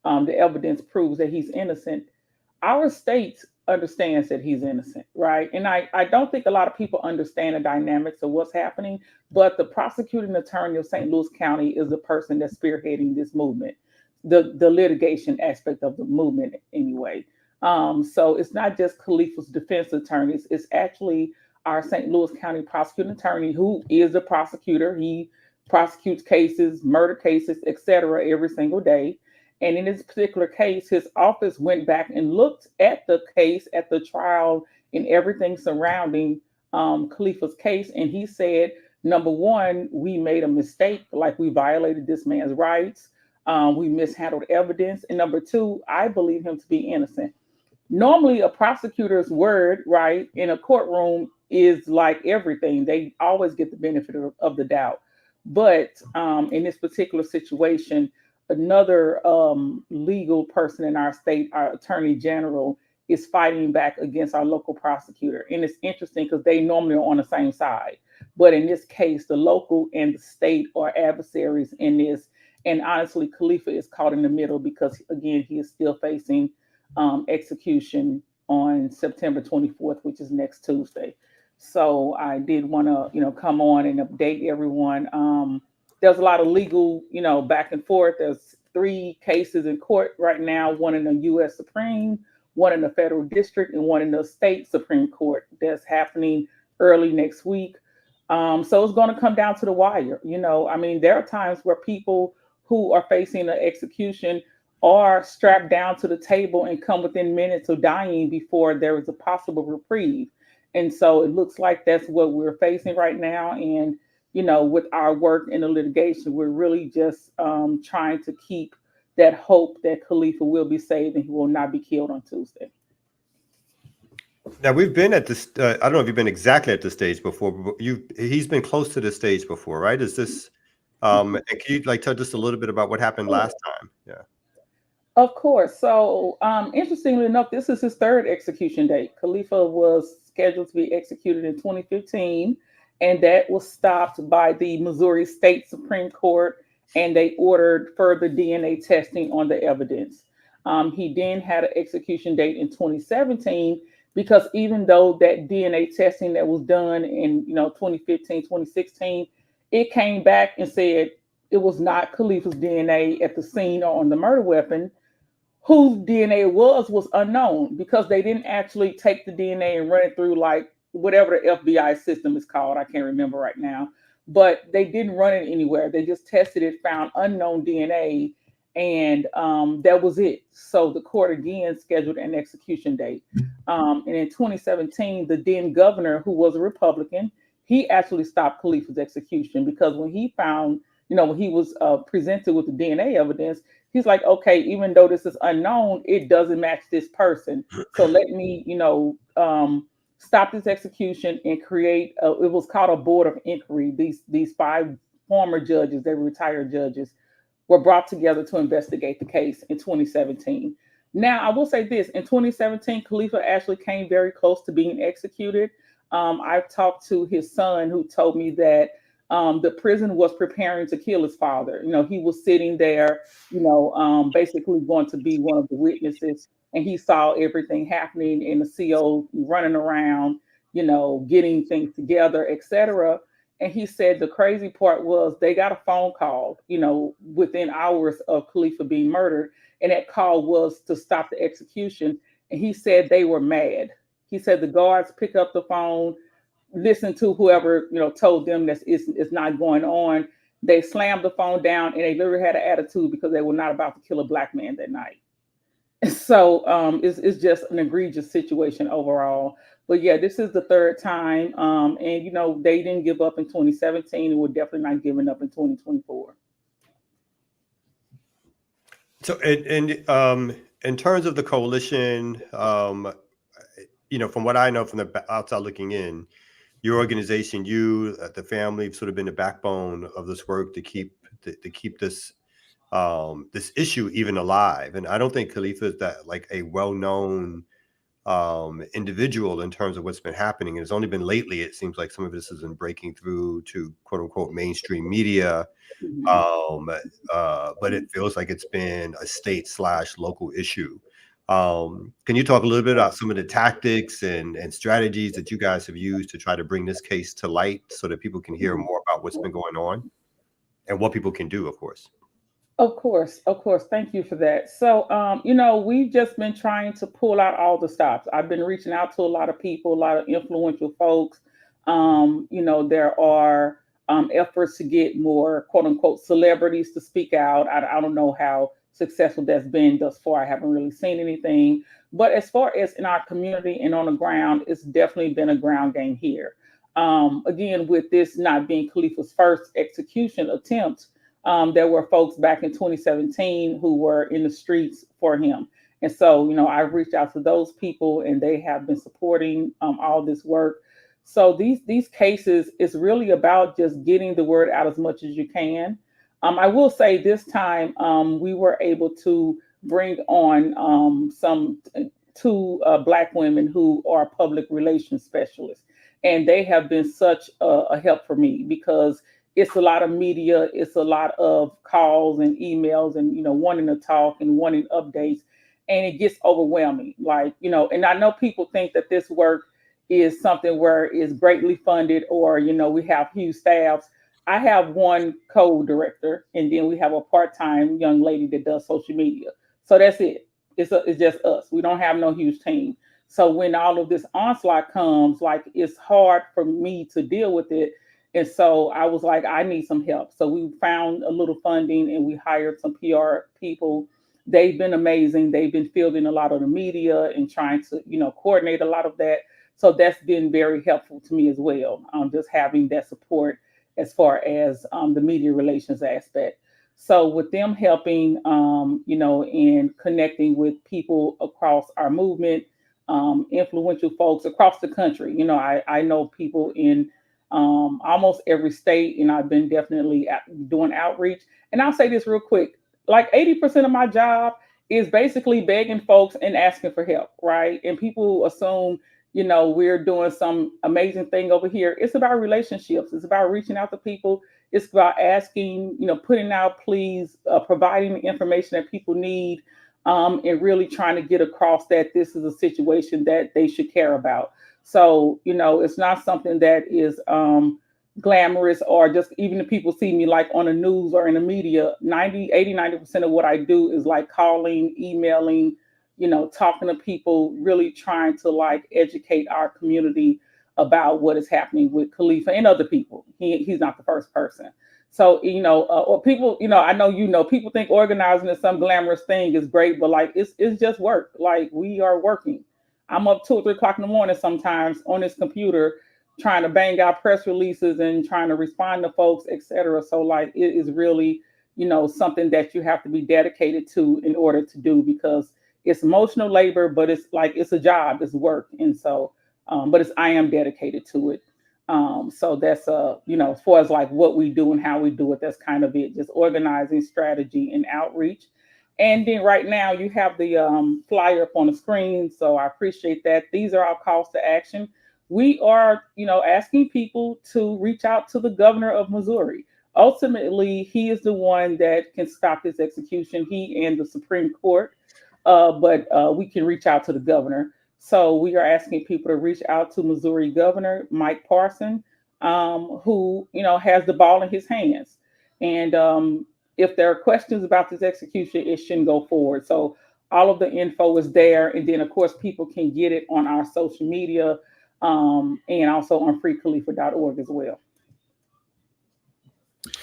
that he's innocent. Our state understands that he's innocent, right? And I don't think a lot of people understand the dynamics of what's happening, but the prosecuting attorney of St. Louis County is the person that's spearheading this movement, the litigation aspect of the movement anyway. So it's not just Khalifa's defense attorneys, it's actually our St. Louis County prosecuting attorney who is the prosecutor. He prosecutes cases, murder cases, etc. every single day. And in this particular case, his office went back and looked at the case, at the trial, and everything surrounding Khalifa's case. And he said, number one, we made a mistake, like we violated this man's rights. We mishandled evidence. And number two, I believe him to be innocent. Normally, a prosecutor's word, right, in a courtroom is like everything. They always get the benefit of the doubt. But in this particular situation, another legal person in our state, our attorney general, is fighting back against our local prosecutor. And it's interesting because they normally are on the same side. But in this case, the local and the state are adversaries in this. And honestly, Khalifa is caught in the middle because, again, he is still facing execution on September 24th, which is next Tuesday. So I did want to, come on and update everyone. There's a lot of legal, back and forth. There's 3 cases in court right now, one in the U.S. Supreme, one in the federal district, and one in the state Supreme Court that's happening early next week. So it's going to come down to the wire. There are times where people who are facing an execution are strapped down to the table and come within minutes of dying before there is a possible reprieve. And so it looks like that's what we're facing right now. And, with our work in the litigation, we're really just trying to keep that hope that Khalifa will be saved and he will not be killed on Tuesday. Now, we've been at this, I don't know if you've been exactly at this stage before, but he's been close to this stage before, right? Is this, and can you tell just a little bit about what happened last time? Yeah. Of course. So, interestingly enough, this is his 3rd execution date. Khalifa was scheduled to be executed in 2015, and that was stopped by the Missouri State Supreme Court, and they ordered further DNA testing on the evidence. He then had an execution date in 2017, because even though that DNA testing that was done in 2015, 2016, it came back and said it was not Khalifa's DNA at the scene or on the murder weapon. Whose DNA it was unknown, because they didn't actually take the DNA and run it through whatever the FBI system is called. I can't remember right now, but they didn't run it anywhere. They just tested it, found unknown DNA, and that was it. So the court again scheduled an execution date. And in 2017, the then governor, who was a Republican, he actually stopped Khalifa's execution, because when he found, when he was presented with the DNA evidence, he's like, okay, even though this is unknown, it doesn't match this person. So let me, stop this execution and create, it was called a board of inquiry. These 5 former judges, they were retired judges, were brought together to investigate the case in 2017. Now, I will say this, in 2017, Khalifa actually came very close to being executed. I've talked to his son, who told me that the prison was preparing to kill his father. He was sitting there, basically going to be one of the witnesses, and he saw everything happening in the CO, running around, getting things together, etc. And he said the crazy part was they got a phone call, within hours of Khalifa being murdered, and that call was to stop the execution. And he said they were mad. He said the guards pick up the phone, listen to whoever told them that it's not going on. They slammed the phone down, and they literally had an attitude because they were not about to kill a Black man that night. So it's just an egregious situation overall. But yeah, this is the 3rd time, and they didn't give up in 2017, and we're definitely not giving up in 2024. So, and in terms of the coalition, from what I know from the outside looking in, your organization, the family, have sort of been the backbone of this work to keep this this issue even alive. And I don't think Khalifa is that a well-known individual in terms of what's been happening. And it's only been lately, it seems like some of this has been breaking through to quote unquote mainstream media. But it feels like it's been a state/local issue. Can you talk a little bit about some of the tactics and strategies that you guys have used to try to bring this case to light so that people can hear more about what's been going on and what people can do, of course? Of course. Thank you for that. So, we've just been trying to pull out all the stops. I've been reaching out to a lot of people, a lot of influential folks. There are efforts to get more quote unquote celebrities to speak out. I don't know how successful that's been thus far. I haven't really seen anything. But as far as in our community and on the ground, it's definitely been a ground game here. Again, with this not being Khalifa's first execution attempt, there were folks back in 2017 who were in the streets for him. And so, I've reached out to those people, and they have been supporting all this work. So these cases is really about just getting the word out as much as you can. I will say this time we were able to bring on two Black women who are public relations specialists. And they have been such a help for me, because it's a lot of media, it's a lot of calls and emails and, wanting to talk and wanting updates. and it gets overwhelming. Like, you know, and I know people think that this work is something where it's greatly funded or, you know, we have huge staffs. I have one co-director, and then we have a part-time young lady that does social media. So that's it. It's just us. We don't have no huge team. So when all of this onslaught comes, like, it's hard for me to deal with it. And so I was like, I need some help. So we found a little funding and we hired some PR people. They've been amazing. They've been fielding a lot of the media and trying to, you know, coordinate a lot of that. So that's been very helpful to me as well. Just having that support as far as the media relations aspect. So with them helping, you know, and connecting with people across our movement, influential folks across the country. You know, I know people in almost every state, and I've been definitely doing outreach. And I'll say this real quick, like 80% of my job is basically begging folks and asking for help, right? And people assume, you know, we're doing some amazing thing over here. It's about relationships. It's about reaching out to people. It's about asking, you know, putting out pleas, providing the information that people need, and really trying to get across that this is a situation that they should care about. So, you know, it's not something that is glamorous, or just even if people see me like on the news or in the media, 90% of what I do is like calling, emailing, you know, talking to people, really trying to like educate our community about what is happening with Khalifa and other people. He's not the first person. So, you know, or people, you know, I know, you know, people think organizing is some glamorous thing is great, but like, it's just work. Like, we are working. I'm up 2 or 3 o'clock in the morning sometimes on this computer trying to bang out press releases and trying to respond to folks, etc. So like, it is really, you know, something that you have to be dedicated to in order to do, because it's emotional labor, but it's like, it's a job, it's work. And so, but I am dedicated to it. So that's, you know, as far as like what we do and how we do it, that's kind of it, just organizing, strategy, and outreach. And then right now you have the flyer up on the screen. So I appreciate that. These are our calls to action. We are, you know, asking people to reach out to the governor of Missouri. Ultimately, he is the one that can stop this execution, he and the Supreme Court. But we can reach out to the governor. So we are asking people to reach out to Missouri Governor Mike Parson, who, you know, has the ball in his hands. And if there are questions about this execution, it shouldn't go forward. So all of the info is there. And then, of course, people can get it on our social media, and also on freekhalifa.org as well.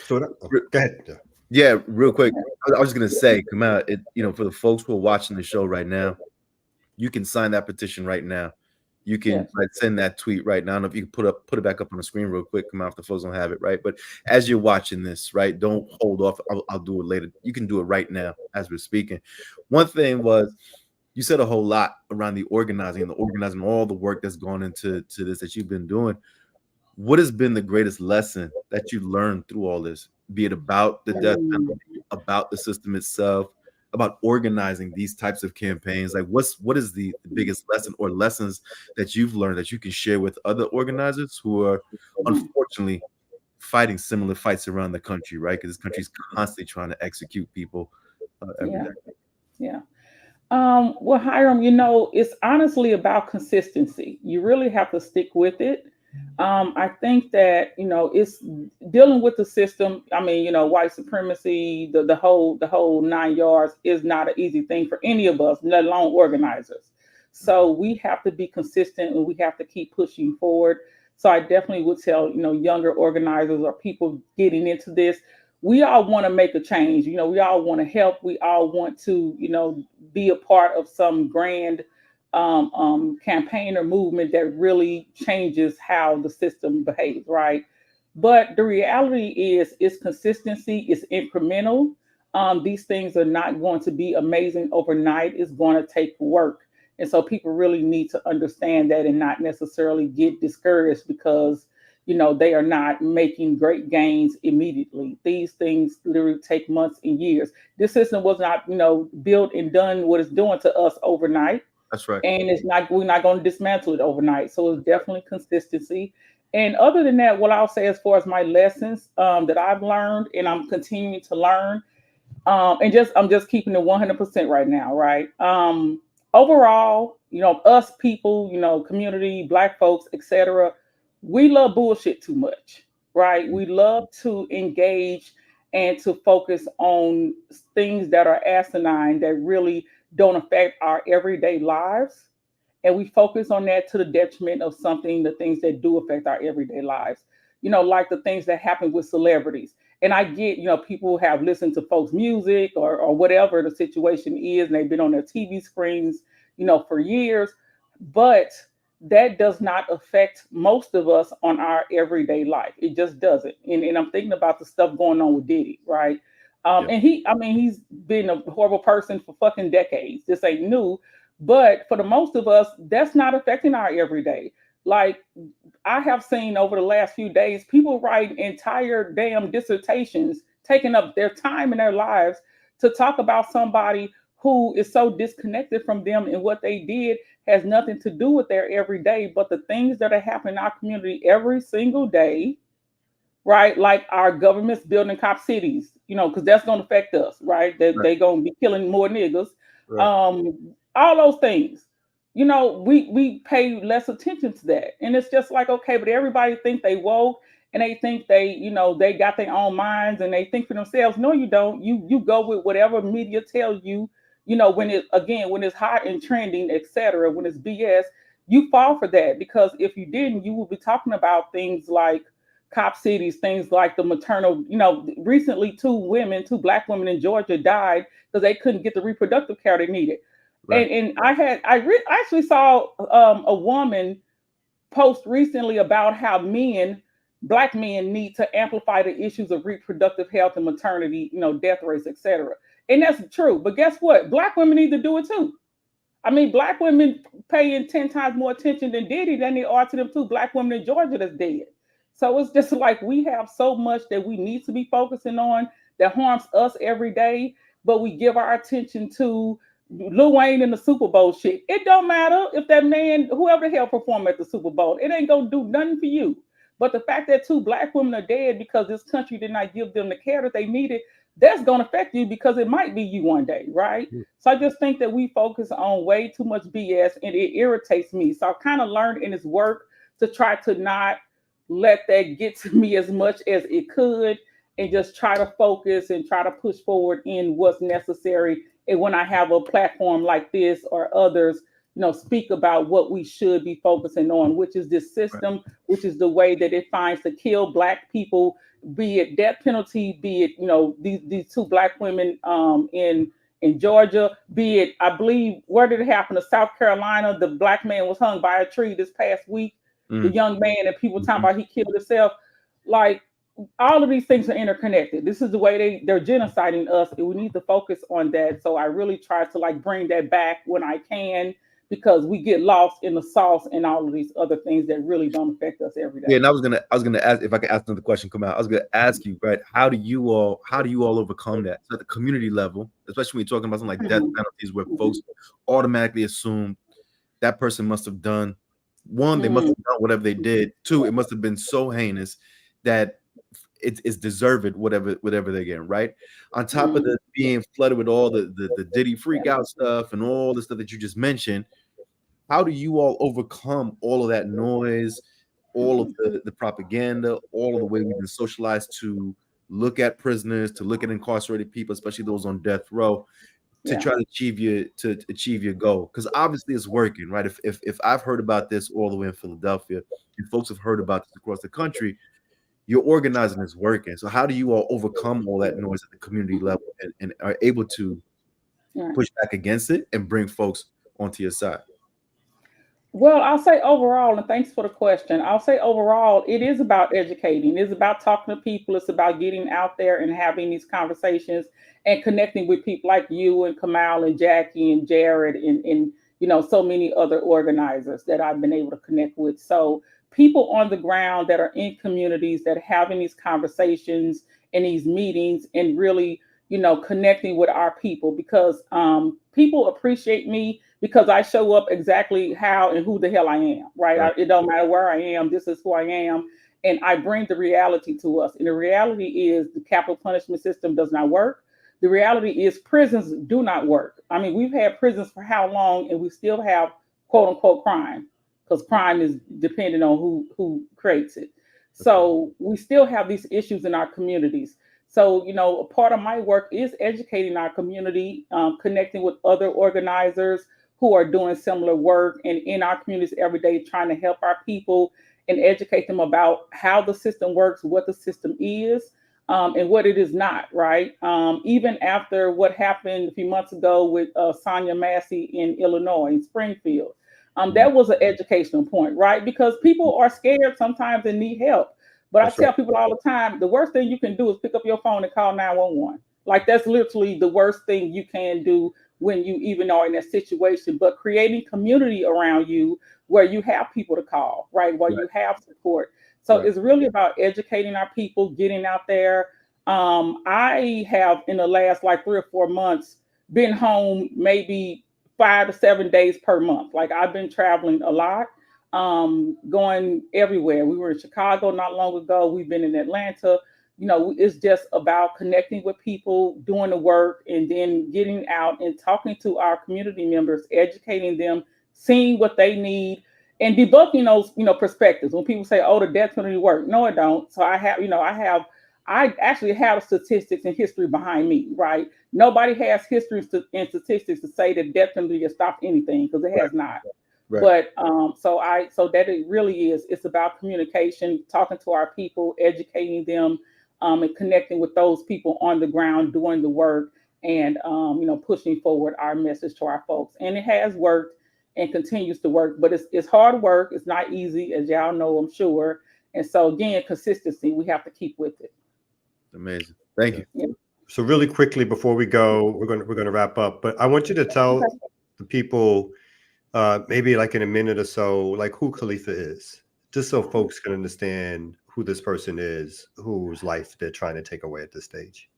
So go ahead. Yeah, real quick. I was just gonna say, come out. You know, for the folks who are watching the show right now, you can sign that petition right now. You can send that tweet right now. I don't know if you can put it back up on the screen real quick. Come out if the folks don't have it, right? But as you're watching this, right, don't hold off. I'll do it later. You can do it right now as we're speaking. One thing was, you said a whole lot around the organizing all the work that's gone into this that you've been doing. What has been the greatest lesson that you learned through all this, be it about the death penalty, about the system itself, about organizing these types of campaigns? Like, what is the biggest lesson or lessons that you've learned that you can share with other organizers who are unfortunately fighting similar fights around the country, right? Because this country is constantly trying to execute people every day. Yeah. Well, Hiram, you know, it's honestly about consistency. You really have to stick with it. I think that, you know, it's dealing with the system. I mean, you know, white supremacy, the whole 9 yards is not an easy thing for any of us, let alone organizers. So we have to be consistent and we have to keep pushing forward. So I definitely would tell, you know, younger organizers or people getting into this, we all want to make a change. You know, we all want to help. We all want to, you know, be a part of some grand campaign or movement that really changes how the system behaves, right? But the reality is, it's consistency, it's incremental. These things are not going to be amazing overnight. It's going to take work. And so people really need to understand that and not necessarily get discouraged because, you know, they are not making great gains immediately. These things literally take months and years. This system was not, you know, built and done what it's doing to us overnight. That's right. And we're not going to dismantle it overnight. So it's definitely consistency. And other than that, what I'll say as far as my lessons that I've learned and I'm continuing to learn, And I'm just keeping it 100% right now, right? Overall, us people, community, Black folks, etc., we love bullshit too much, right? We love to engage and to focus on things that are asinine that really don't affect our everyday lives. And we focus on that to the detriment of the things that do affect our everyday lives, like the things that happen with celebrities. And I get, people have listened to folks' music or whatever the situation is, and they've been on their TV screens, for years. But that does not affect most of us on our everyday life. It just doesn't. And I'm thinking about the stuff going on with Diddy, right? And he's been a horrible person for fucking decades. This ain't new. But for the most of us, that's not affecting our everyday. Like, I have seen over the last few days, people write entire damn dissertations, taking up their time in their lives to talk about somebody who is so disconnected from them, and what they did has nothing to do with their everyday, but the things that are happening in our community every single day, right? Like our government's building cop cities, because that's going to affect us, right? They're going to be killing more niggas. Right. All those things, we pay less attention to that. And it's just like, okay, but everybody think they woke, and they think they got their own minds, and they think for themselves. No, you don't. You go with whatever media tells you, when it's hot and trending, etc., when it's BS, you fall for that. Because if you didn't, you would be talking about things like cop cities, things like the maternal, recently two Black women in Georgia died because they couldn't get the reproductive care they needed. Right. And I actually saw a woman post recently about how Black men need to amplify the issues of reproductive health and maternity, death rates, etc. And that's true. But guess what? Black women need to do it too. I mean, Black women paying 10 times more attention than Diddy than they are to them two Black women in Georgia that's dead. So it's just like we have so much that we need to be focusing on that harms us every day, but we give our attention to Lil Wayne in the Super Bowl shit. It don't matter if that man, whoever the hell performed at the Super Bowl, it ain't gonna do nothing for you. But the fact that two Black women are dead because this country did not give them the care that they needed, that's gonna affect you because it might be you one day, right? So I just think that we focus on way too much BS, and it irritates me. So I kind of learned in this work to try to not let that get to me as much as it could, and just try to focus and try to push forward in what's necessary. And when I have a platform like this or others, speak about what we should be focusing on, which is this system, right, which is the way that it finds to kill Black people, be it death penalty, be it, these two Black women in Georgia, be it, I believe, where did it happen? In South Carolina, the Black man was hung by a tree this past week, the young man, and people talking about he killed himself. Like, all of these things are interconnected. This is the way they're genociding us, and we need to focus on that. So I really try to bring that back when I can, because we get lost in the sauce and all of these other things that really don't affect us every day. Yeah, and I was gonna ask if I could ask another question. Come out. I was gonna ask you, right? How do you all overcome that? So at the community level, especially when you're talking about something like death penalties, where folks automatically assume that person must have done one, they must have done whatever they did. Two, it must have been so heinous that it's deserved, whatever they're getting, right? On top of the being flooded with all the Diddy freak out stuff and all the stuff that you just mentioned, how do you all overcome all of that noise, all of the propaganda, all of the way we've been socialized to look at prisoners, to look at incarcerated people, especially those on death row, to try to achieve your goal? Because obviously it's working, right? If I've heard about this all the way in Philadelphia, and folks have heard about this across the country, your organizing is working. So how do you all overcome all that noise at the community level and are able to push back against it and bring folks onto your side? Well, I'll say overall, and thanks for the question, I'll say overall, it is about educating. It's about talking to people. It's about getting out there and having these conversations and connecting with people like you and Kamal and Jackie and Jared and so many other organizers that I've been able to connect with. So people on the ground that are in communities that are having these conversations and these meetings and really, connecting with our people, because people appreciate me because I show up exactly how and who the hell I am, right? It don't matter where I am. This is who I am. And I bring the reality to us. And the reality is the capital punishment system does not work. the reality is prisons do not work. I mean, we've had prisons for how long, and we still have quote unquote crime, because crime is dependent on who creates it. So we still have these issues in our communities. So, you know, a part of my work is educating our community, connecting with other organizers who are doing similar work and in our communities every day, trying to help our people and educate them about how the system works, what the system is, and what it is not, right? Even after what happened a few months ago with Sonia Massey in Illinois, in Springfield, that was an educational point, right? Because people are scared sometimes and need help. But I tell people all the time, the worst thing you can do is pick up your phone and call 911. Like, that's literally the worst thing you can do when you even are in that situation. But creating community around you where you have people to call, right? Where you have support. So it's really about educating our people, getting out there. I have, in the last like 3 or 4 months, been home maybe 5 to 7 days per month. Like, I've been traveling a lot. Going everywhere. We were in Chicago not long ago. We've been in Atlanta. You know, it's just about connecting with people, doing the work, and then getting out and talking to our community members, educating them, seeing what they need, and debunking those, you know, perspectives. When people say, "Oh, the death penalty work," no, it don't. So I actually have statistics and history behind me, right? Nobody has history and statistics to say that death penalty has stopped anything, because it has not. Right. But so that it really is. It's about communication, talking to our people, educating them, and connecting with those people on the ground doing the work, and you know, pushing forward our message to our folks. And it has worked and continues to work, but it's hard work. It's not easy, as y'all know, I'm sure. And so again, consistency. We have to keep with it. Amazing. Thank you. Yeah. So really quickly before we go, we're going to wrap up. But I want you to tell the people, maybe like in a minute or so, like who Khalifa is, just so folks can understand who this person is, whose life they're trying to take away at this stage.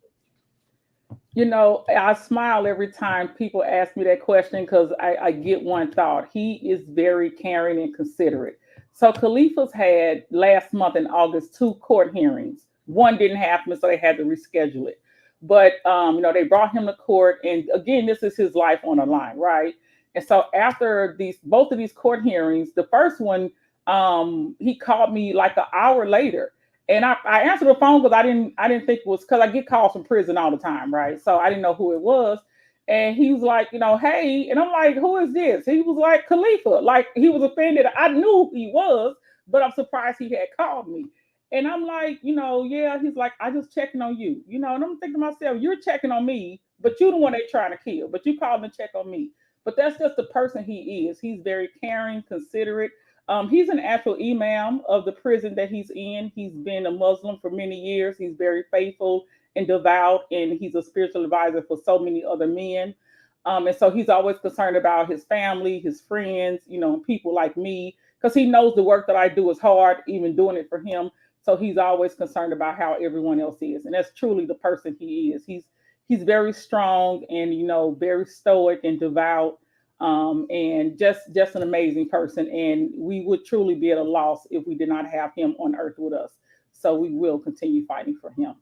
You know, I smile every time people ask me that question, because I get one thought. He is very caring and considerate. So Khalifa's had last month in August 2 court hearings. One didn't happen, so they had to reschedule it. But you know, they brought him to court, and again, this is his life on the line, right? And so after both of these court hearings, the first one, he called me like an hour later, and I answered the phone because I didn't think it was, because I get calls from prison all the time, right? So I didn't know who it was, and he was like, you know, hey, and I'm like, who is this? He was like, Khalifa. Like, he was offended. I knew who he was, but I'm surprised he had called me. And I'm like, you know, yeah. He's like, I just checking on you, you know. And I'm thinking to myself, you're checking on me, but you're the one they trying to kill, but you called and check on me. But that's just the person he is. He's very caring, considerate. He's an actual imam of the prison that he's in. He's been a Muslim for many years. He's very faithful and devout, and he's a spiritual advisor for so many other men. And so he's always concerned about his family, his friends, you know, people like me, because he knows the work that I do is hard, even doing it for him. So he's always concerned about how everyone else is. And that's truly the person he is. He's very strong and, you know, very stoic and devout, and just an amazing person. And we would truly be at a loss if we did not have him on earth with us. So we will continue fighting for him.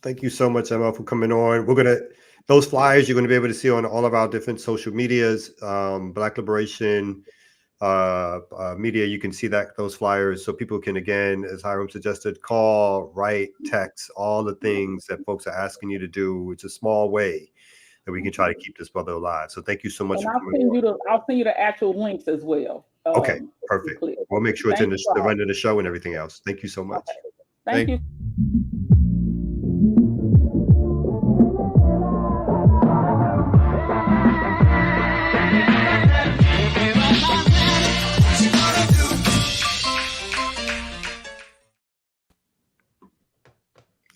Thank you so much, Emma, for coming on. Those flyers you're going to be able to see on all of our different social medias, Black Liberation Media. You can see those flyers, so people can, again, as Hiram suggested, call, write, text, all the things that folks are asking you to do. It's a small way that we can try to keep this brother alive. So thank you so much. And I'll send you the actual links as well. Okay, perfect. We'll make sure it's in the run of the show and everything else. Thank you so much. Okay. Thank you.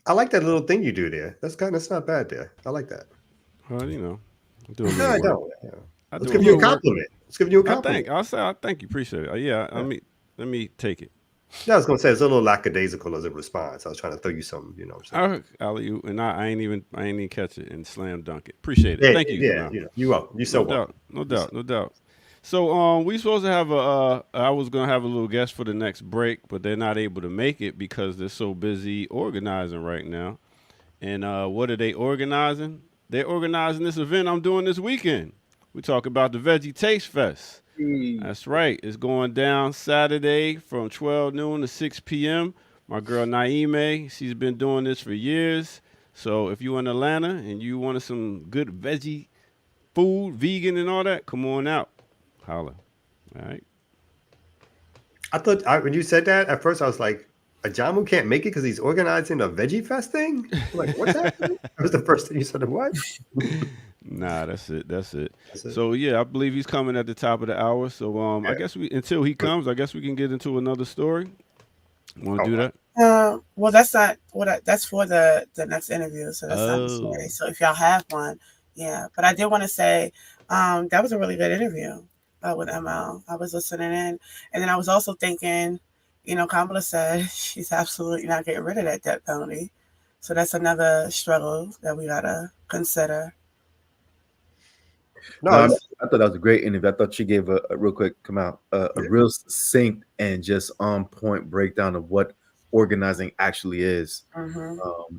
I like that little thing you do there. That's not bad there. I like that. Well, you know, no, I don't. Yeah. Let's give you a compliment. Let's give you a compliment. I thank you. Appreciate it. Yeah. Let me take it. Yeah, I was gonna say it's a little lackadaisical as a response. I was trying to throw you something, you know. Alley-oop, and I ain't even catch it and slam dunk it. Appreciate it. Yeah, thank you. Yeah, you're welcome. You so welcome. No doubt. So we supposed to have I was gonna have a little guest for the next break, but they're not able to make it because they're so busy organizing right now. And what are they organizing? They're organizing this event I'm doing this weekend. We talk about the Veggie Taste Fest. That's right. It's going down Saturday from 12 noon to 6 p.m. My girl Naime, she's been doing this for years. So if you're in Atlanta and you wanted some good veggie food, vegan and all that, come on out. Holla. All right. I thought when you said that at first, I was like, Ajamu can't make it because he's organizing a veggie fest thing. I'm like, what's happening? That was the first thing you said. What? Nah, that's it. So yeah, I believe he's coming at the top of the hour. So I guess until he comes, I guess we can get into another story. Want to do that? Well, that's not what that's for the next interview. So that's not the story. So if y'all have one, yeah. But I did want to say that was a really good interview with ML. I was listening in, and then I was also thinking, Kamala said she's absolutely not getting rid of that death penalty. So that's another struggle that we gotta consider. No, I thought that was a great interview. I thought she gave a real quick a real succinct and just on point breakdown of what organizing actually is,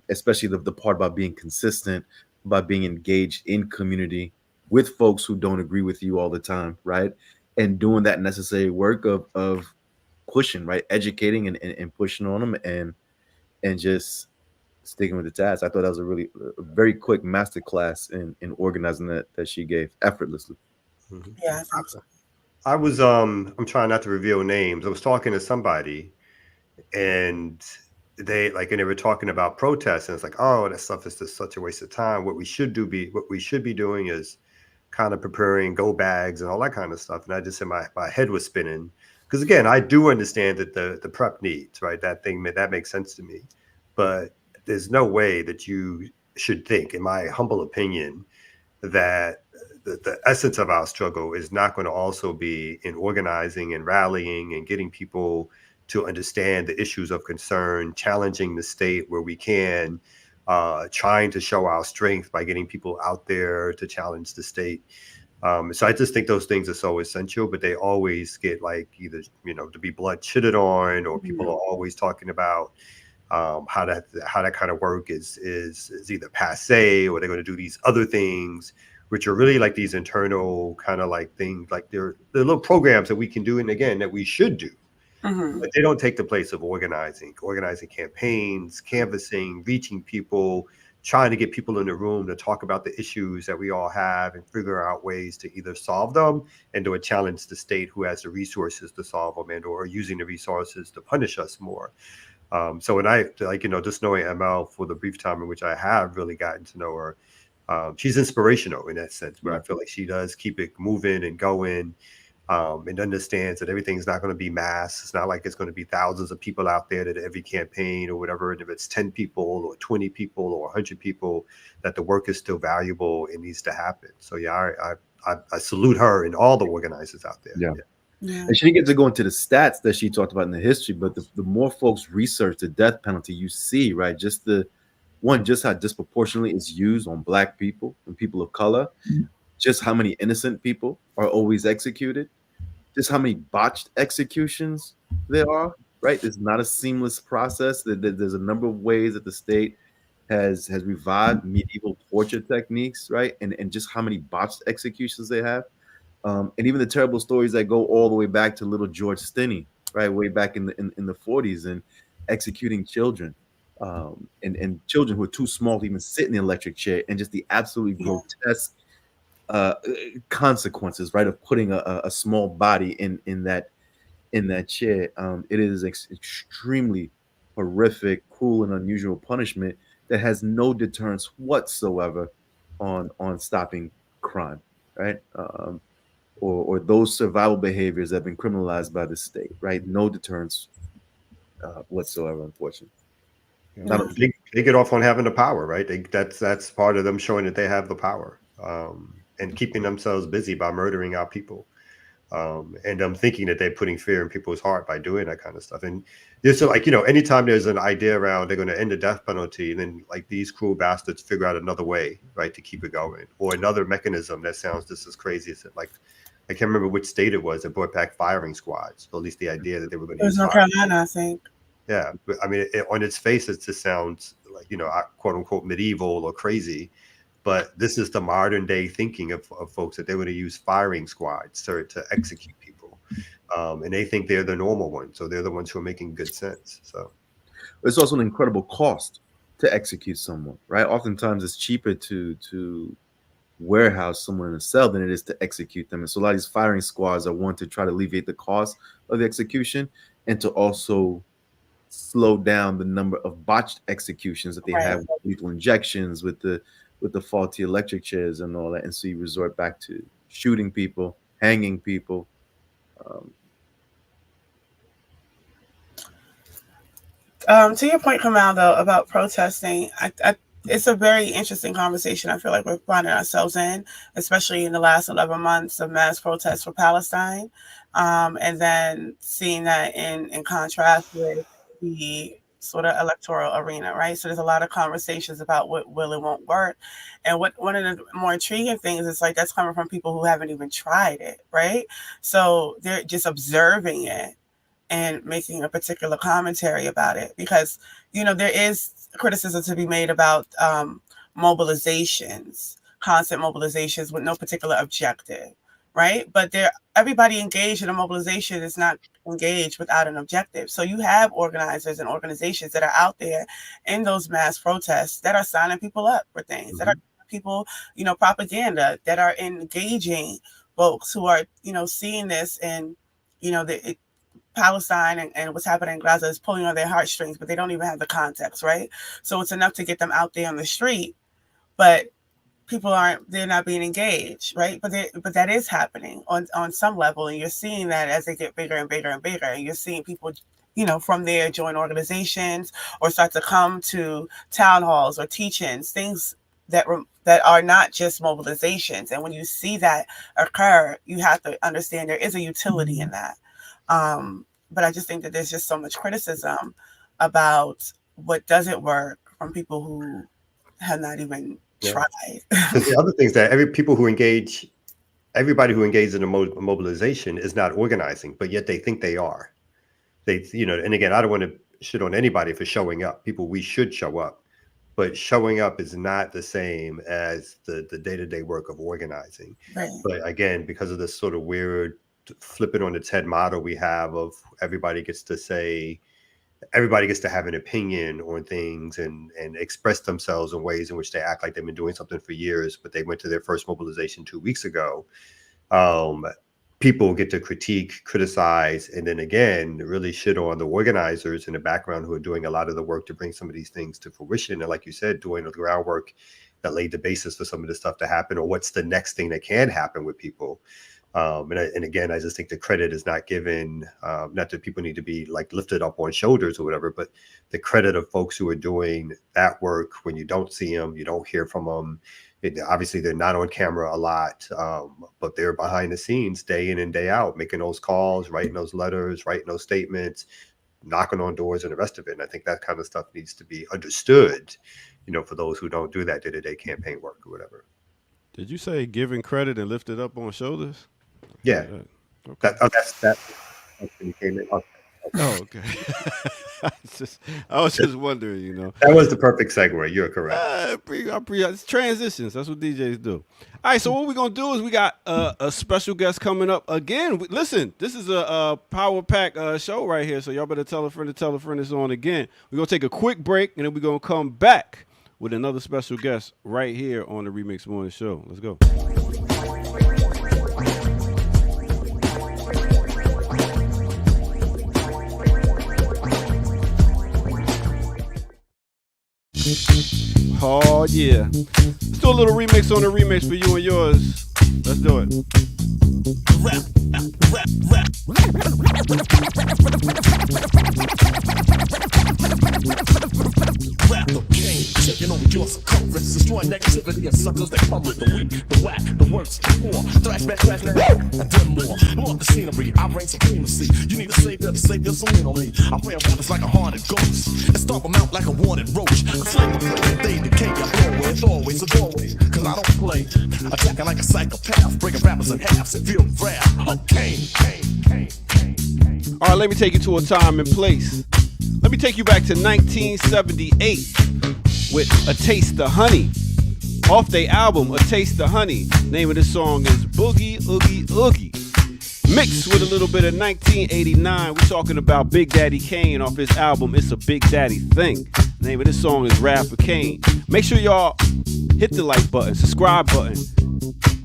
especially the part about being consistent, about being engaged in community with folks who don't agree with you all the time, right? And doing that necessary work of pushing, right? Educating and pushing on them and just sticking with the task. I thought that was a very quick master class in organizing that she gave effortlessly. Yeah, I think so. I was I'm trying not to reveal names. I was talking to somebody and they were talking about protests, and it's like, oh, that stuff is just such a waste of time. What we should be doing is kind of preparing go bags and all that kind of stuff. And I just said my head was spinning. Because again, I do understand that the prep needs, right? That makes sense to me. But there's no way that you should think, in my humble opinion, that the essence of our struggle is not going to also be in organizing and rallying and getting people to understand the issues of concern, challenging the state where we can, trying to show our strength by getting people out there to challenge the state. So I just think those things are so essential, but they always get either, to be blood shitted on, or people are always talking about how that kind of work is either passe, or they're going to do these other things, which are really like these internal kind of things, like they're little programs that we can do, and again, that we should do. But they don't take the place of organizing campaigns, canvassing, reaching people, trying to get people in the room to talk about the issues that we all have and figure out ways to either solve them and or challenge the state who has the resources to solve them, and or using the resources to punish us more. So when I just knowing ML for the brief time in which I have really gotten to know her, she's inspirational in that sense, where I feel like she does keep it moving and going. And understands that everything's not going to be mass. It's not like it's going to be thousands of people out there at every campaign or whatever. And if it's 10 people or 20 people or 100 people, that the work is still valuable. It needs to happen. So yeah, I salute her and all the organizers out there. Yeah. And she didn't get to go into the stats that she talked about in the history, but the more folks research the death penalty, you see, right, just how disproportionately it's used on Black people and people of color, just how many innocent people are always executed, just how many botched executions there are, right? It's not a seamless process. There's a number of ways that the state has revived medieval torture techniques, right? And just how many botched executions they have. And even the terrible stories that go all the way back to little George Stinney, right? Way back in the 40s, and executing children. And children who are too small to even sit in the electric chair, and just the absolutely grotesque consequences, right, of putting a small body in that chair. It is extremely horrific, cruel, and unusual punishment that has no deterrence whatsoever on stopping crime, right? Or those survival behaviors that have been criminalized by the state, right? No deterrence whatsoever, unfortunately. They get off on having the power, right? That's part of them showing that they have the power. And keeping themselves busy by murdering our people, and them thinking that they're putting fear in people's heart by doing that kind of stuff. And just anytime there's an idea around they're going to end the death penalty, and then these cruel bastards figure out another way, right, to keep it going, or another mechanism that sounds just as crazy as I can't remember which state it was that brought back firing squads. Or at least the idea that they were going to. It was North Carolina, I think. Yeah, I mean, on its face, it just sounds like, quote unquote medieval or crazy. But this is the modern day thinking of folks that they're going to use firing squads to execute people. And they think they're the normal ones. So they're the ones who are making good sense. So it's also an incredible cost to execute someone, right? Oftentimes it's cheaper to warehouse someone in a cell than it is to execute them. And so a lot of these firing squads are one to try to alleviate the cost of the execution and to also slow down the number of botched executions that they have with lethal injections, with the faulty electric chairs and all that. And so you resort back to shooting people, hanging people. To your point, Kamal, though, about protesting, it's a very interesting conversation. I feel like we're finding ourselves in, especially in the last 11 months of mass protests for Palestine. And then seeing that in contrast with the sort of electoral arena, right? So there's a lot of conversations about what will and won't work. And one of the more intriguing things is like that's coming from people who haven't even tried it, right? So they're just observing it and making a particular commentary about it because, there is criticism to be made about mobilizations, constant mobilizations with no particular objective, right? But everybody engaged in a mobilization is not engaged without an objective. So you have organizers and organizations that are out there in those mass protests that are signing people up for things, that are people, propaganda, that are engaging folks who are, seeing this and, Palestine and what's happening in Gaza is pulling on their heartstrings, but they don't even have the context, right? So it's enough to get them out there on the street, but they're not being engaged, right? But that is happening on some level, and you're seeing that as they get bigger and bigger and bigger, and you're seeing people, from there join organizations or start to come to town halls or teach-ins, things that are not just mobilizations. And when you see that occur, you have to understand there is a utility in that. But I just think that there's just so much criticism about what doesn't work from people who have not even tried. The other things that everybody who engages in a mobilization is not organizing, but yet they think they are. And again, I don't want to shit on anybody for showing up. We should show up, but showing up is not the same as the day-to-day work of organizing. Right. But again, because of this sort of weird flip it on its head model we have of everybody gets to have an opinion on things and express themselves in ways in which they act like they've been doing something for years, but they went to their first mobilization 2 weeks ago. People get to criticize, and then again, really shit on the organizers in the background who are doing a lot of the work to bring some of these things to fruition. And like you said, doing the groundwork that laid the basis for some of this stuff to happen, or what's the next thing that can happen with people. And again, I just think the credit is not given, not that people need to be like lifted up on shoulders or whatever, but the credit of folks who are doing that work when you don't see them, you don't hear from them. Obviously, they're not on camera a lot, but they're behind the scenes day in and day out, making those calls, writing those letters, writing those statements, knocking on doors and the rest of it. And I think that kind of stuff needs to be understood, for those who don't do that day-to-day campaign work or whatever. Did you say giving credit and lifted up on shoulders? Yeah. Okay. That's when you came in. Oh, okay. I was just wondering, That was the perfect segue. You're correct. It's transitions. That's what DJs do. All right, so what we're going to do is we got a special guest coming up again. Listen, this is a Power Pack show right here, so y'all better tell a friend it's on again. We're going to take a quick break, and then we're going to come back with another special guest right here on the Remix Morning Show. Let's go. Oh, yeah. Let's do a little remix on the remix for you and yours. Let's do it. Rap the game, taking over your circumference, destroying negativity and suckers that come with the weak, the whack, the worst, the poor, thrash, back, and then more. Love the scenery, I reign supremacy. You need a savior to save your soul on me. I play rappers like a haunted ghost and stomp them out like a wanted roach. I sling the play, they decay, I blow with always a doorway. Cause I don't play, attacking like a psychopath, breaking rappers in half, and feel wrath. Okay. All right, let me take you to a time and place. Let me take you back to 1978. with A Taste of Honey. Off their album, A Taste of Honey. Name of the song is Boogie Oogie Oogie. Mixed with a little bit of 1989. We're talking about Big Daddy Kane off his album, It's a Big Daddy Thing. Name of this song is Rapper Kane. Make sure y'all hit the like button, subscribe button.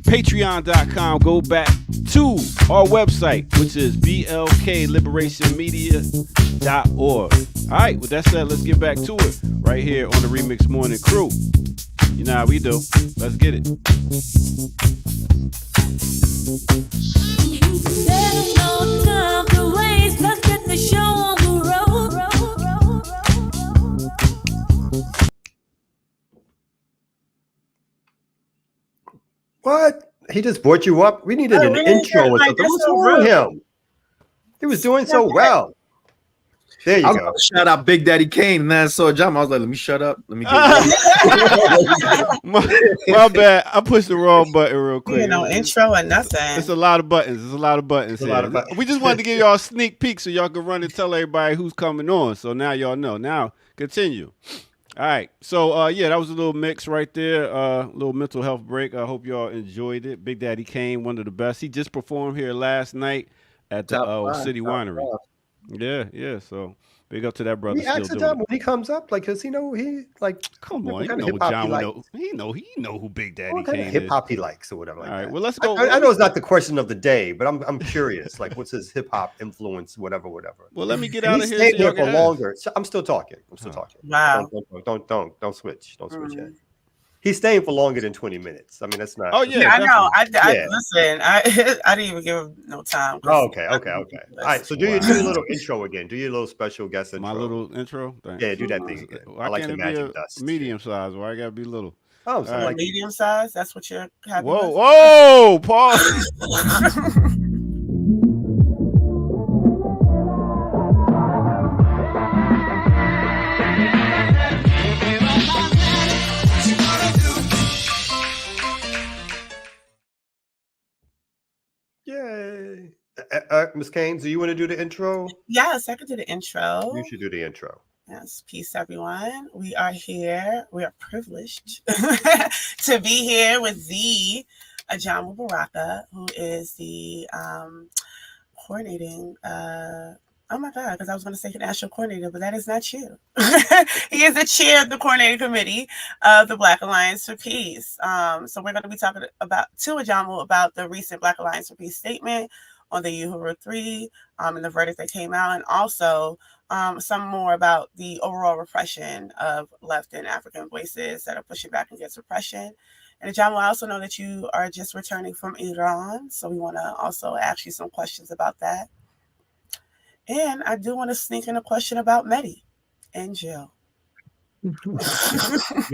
Patreon.com. Go back to our website, which is blkliberationmedia.org. All right, with that said, let's get back to it right here on the Remix Morning Crew. You know how we do. Let's get it. There's no time to waste. Let's get the show on the road. What? He just brought you up? We needed an intro or something. What's wrong with him? He was doing so well. There you go. Shout out Big Daddy Kane, and then I saw John. I was like, let me shut up. Let me get my bad. I pushed the wrong button real quick. You know, intro or nothing. It's a lot of buttons. It's a lot of buttons. We just wanted to give y'all a sneak peek so y'all can run and tell everybody who's coming on. So now y'all know. Now continue. All right. So yeah, that was a little mix right there. Little mental health break. I hope y'all enjoyed it. Big Daddy Kane, one of the best. He just performed here last night at the City Winery. Yeah. So big up to that brother. He asks John when he comes up, like, cause he know he like. Come on, you know John know. He know who Big Daddy Kane is. Hip hop he likes or whatever. Like all right, that. well let's go. I know it's not the question of the day, but I'm curious. Like, what's his hip hop influence? Whatever. Well, let me get out of here. He's staying here for longer. So I'm still talking. Wow. Don't switch. Don't switch yet. He's staying for longer than 20 minutes. I mean, that's not. Oh yeah, I know. Listen. I didn't even give him no time. Oh, okay. All right. So do your little intro again. Do your little special guest intro. My little intro. Thanks. Yeah, do that thing again. I like the magic dust. Medium size. Why I gotta be little? Oh, so like medium size. That's what you're happy with? Whoa, Paul. Yay. Ms. Kane, do you want to do the intro? Yes, I can do the intro. You should do the intro. Yes, peace, everyone. We are here. We are privileged to be here with the Ajamu Baraka, who is the coordinating. Oh my God, because I was going to say national coordinator, but that is not you. He is the chair of the coordinating committee of the Black Alliance for Peace. So we're going to be talking to Ajamu about the recent Black Alliance for Peace statement on the Uhuru 3 and the verdict that came out, and also some more about the overall repression of left and African voices that are pushing back against repression. And Ajamu, I also know that you are just returning from Iran, so we want to also ask you some questions about that. And I do want to sneak in a question about Mehdi and Jill. You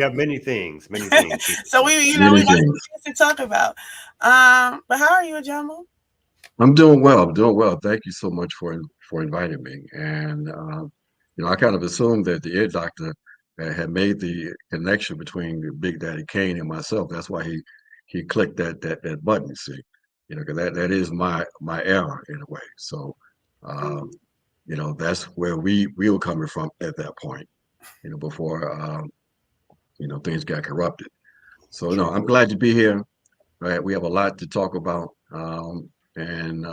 have many things. So we got some things to talk about. But how are you, Ajamu? I'm doing well. Thank you so much for inviting me. And I kind of assumed that the ear doctor had made the connection between Big Daddy Kane and myself. That's why he clicked that button. See, because that is my error in a way. So. That's where we were coming from at that point, before, things got corrupted. So, no, I'm glad to be here. Right. We have a lot to talk about. And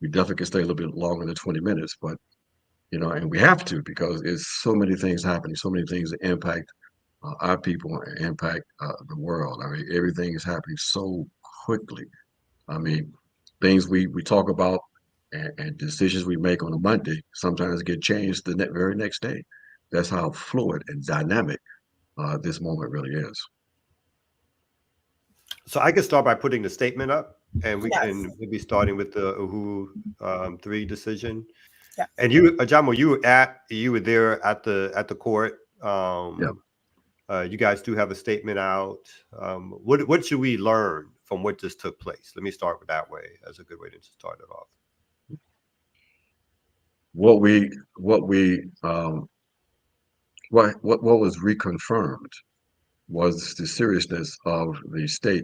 we definitely can stay a little bit longer than 20 minutes, but, and we have to, because there's so many things happening, so many things that impact our people and impact the world. I mean, everything is happening so quickly. I mean, things we talk about, and decisions we make on a Monday sometimes get changed the very next day. That's how fluid and dynamic this moment really is. So I can start by putting the statement up, and we can maybe starting with the Uhuru 3 decision. Yeah. And you, Ajamu, you were there at the court. You guys do have a statement out. What should we learn from what just took place? Let me start with that way as a good way to start it off. What was reconfirmed was the seriousness of the state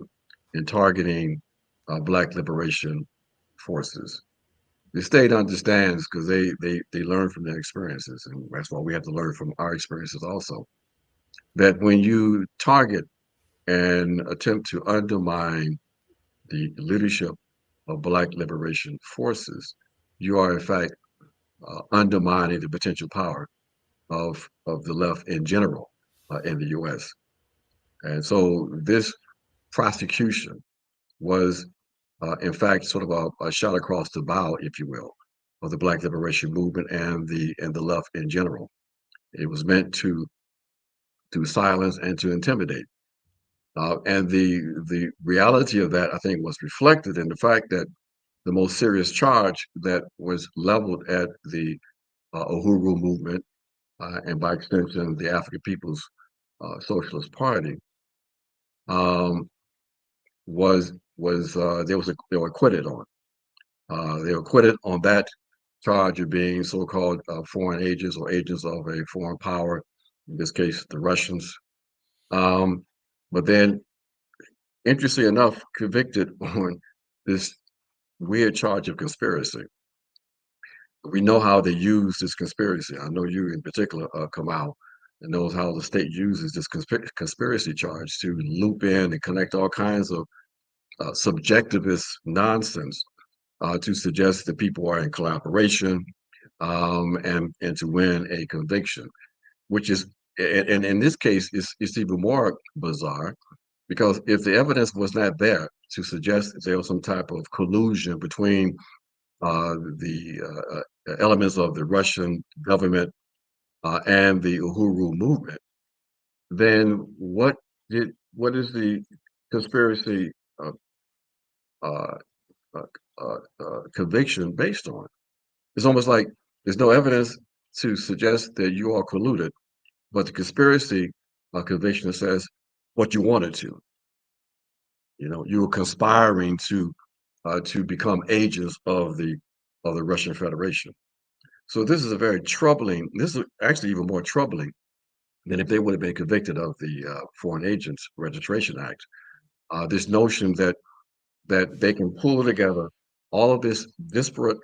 in targeting Black liberation forces. The state understands, because they learn from their experiences, and that's why we have to learn from our experiences also. that when you target and attempt to undermine the leadership of Black liberation forces, you are in fact undermining the potential power of the left in general in the U.S. And so this prosecution was, in fact, sort of a shot across the bow, if you will, of the Black liberation movement and the left in general. It was meant to silence and to intimidate. And the reality of that, I think, was reflected in the fact that the most serious charge that was leveled at the Uhuru movement and by extension the African People's Socialist Party was they were acquitted on. They were acquitted on that charge of being so-called foreign agents or agents of a foreign power, in this case the Russians. But then, interestingly enough, convicted on this weird charge of conspiracy. We know how they use this conspiracy. I know you in particular, Kamal, and knows how the state uses this conspiracy charge to loop in and connect all kinds of subjectivist nonsense to suggest that people are in collaboration and to win a conviction, which is, and in this case, it's even more bizarre because if the evidence was not there to suggest that there was some type of collusion between the elements of the Russian government and the Uhuru movement, then what is the conspiracy conviction based on? It's almost like there's no evidence to suggest that you are colluded, but the conspiracy conviction says what you wanted to. You know, you were conspiring to become agents of the Russian Federation. So this is a very troubling. This is actually even more troubling than if they would have been convicted of the Foreign Agents Registration Act. This notion that they can pull together all of this disparate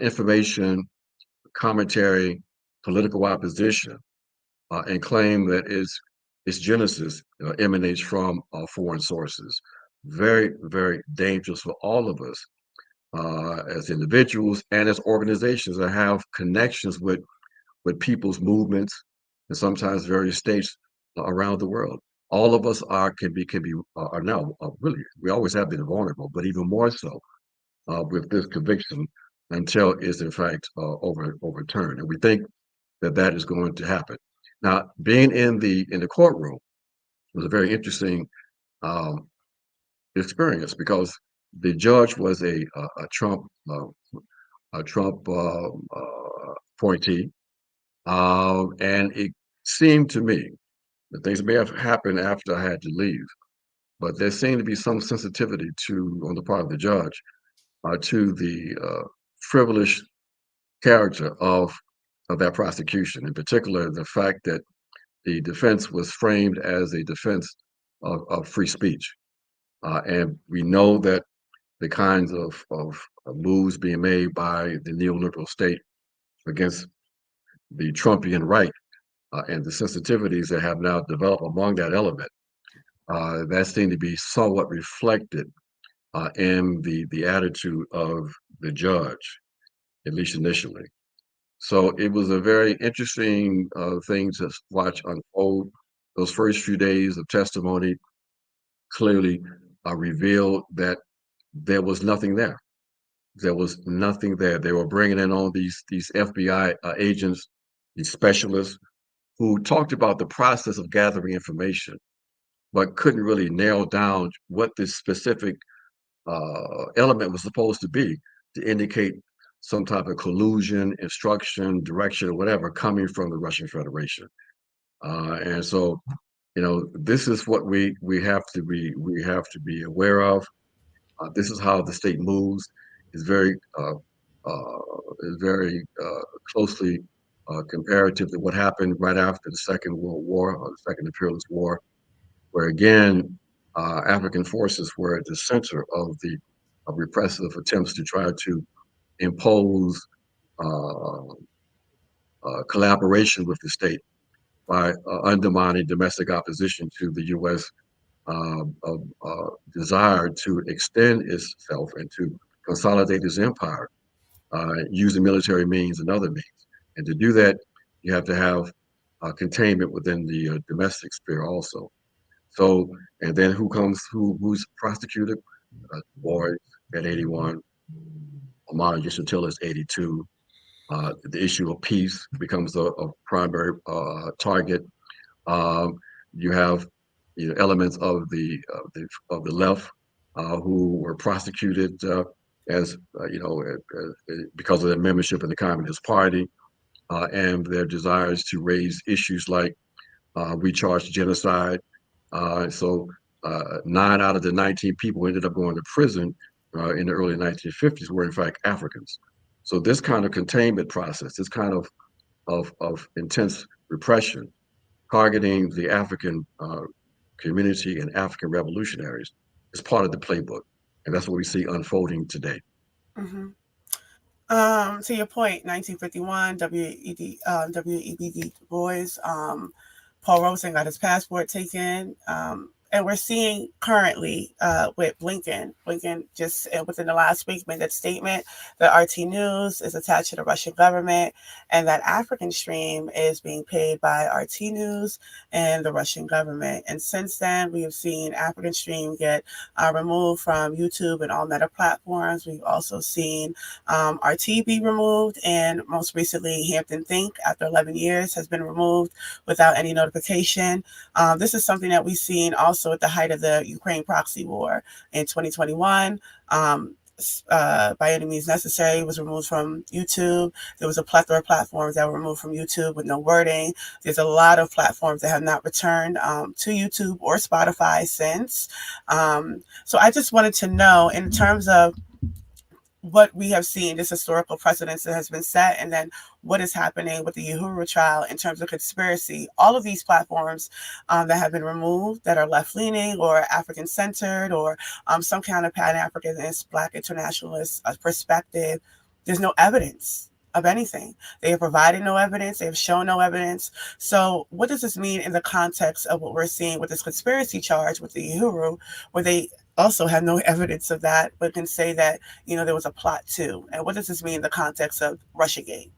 information, commentary, political opposition, and claim that its genesis emanates from foreign sources. Very, very dangerous for all of us as individuals and as organizations that have connections with people's movements and sometimes various states around the world. All of us are now really, we always have been vulnerable, but even more so with this conviction until it's in fact overturned. And we think that is going to happen. Now, being in the courtroom was a very interesting experience because the judge was a Trump appointee, and it seemed to me that things may have happened after I had to leave, but there seemed to be some sensitivity on the part of the judge to the frivolous character of that prosecution, in particular the fact that the defense was framed as a defense of free speech. And we know that the kinds of moves being made by the neoliberal state against the Trumpian right and the sensitivities that have now developed among that element, that seemed to be somewhat reflected in the attitude of the judge, at least initially. So it was a very interesting thing to watch unfold. Those first few days of testimony clearly revealed that there was nothing there. There was nothing there. They were bringing in all these FBI agents, these specialists, who talked about the process of gathering information, but couldn't really nail down what this specific element was supposed to be to indicate some type of collusion, instruction, direction, or whatever coming from the Russian Federation. And so, you know, this is what we have to be aware of. This is how the state moves. It's very closely comparative to what happened right after the Second World War or the Second Imperialist War, where again African forces were at the center of the repressive attempts to try to impose collaboration with the state by undermining domestic opposition to the U.S. Desire to extend itself and to consolidate its empire using military means and other means. And to do that, you have to have containment within the domestic sphere also. So, and then who's prosecuted? Boyd at 81, Omar Yusuf is 82. The issue of peace becomes a primary target. You have elements of the left who were prosecuted as because of their membership in the Communist Party and their desires to raise issues like recharge genocide. So 9 out of the 19 people who ended up going to prison in the early 1950s were in fact Africans. So this kind of containment process, this kind of intense repression, targeting the African community and African revolutionaries is part of the playbook. And that's what we see unfolding today. Mm-hmm. To your point, 1951, W.E.B. Du Bois, Paul Robeson got his passport taken. And we're seeing currently with Blinken just within the last week made that statement that RT News is attached to the Russian government and that African Stream is being paid by RT News and the Russian government. And since then, we have seen African Stream get removed from YouTube and all Meta platforms. We've also seen RT be removed, and most recently, Hampton Think, after 11 years, has been removed without any notification. This is something that we've seen also at the height of the Ukraine proxy war in 2021. By Any Means Necessary was removed from YouTube. There was a plethora of platforms that were removed from YouTube with no wording. There's a lot of platforms that have not returned to YouTube or Spotify since. So I just wanted to know, in terms of what we have seen, this historical precedence that has been set, and then what is happening with the Uhuru trial in terms of conspiracy. All of these platforms that have been removed that are left-leaning or African-centered or some kind of Pan-Africanist, Black internationalist perspective, there's no evidence of anything. They have provided no evidence. They have shown no evidence. So what does this mean in the context of what we're seeing with this conspiracy charge with the Uhuru, where they also have no evidence of that, but can say that, there was a plot too? And what does this mean in the context of Russiagate?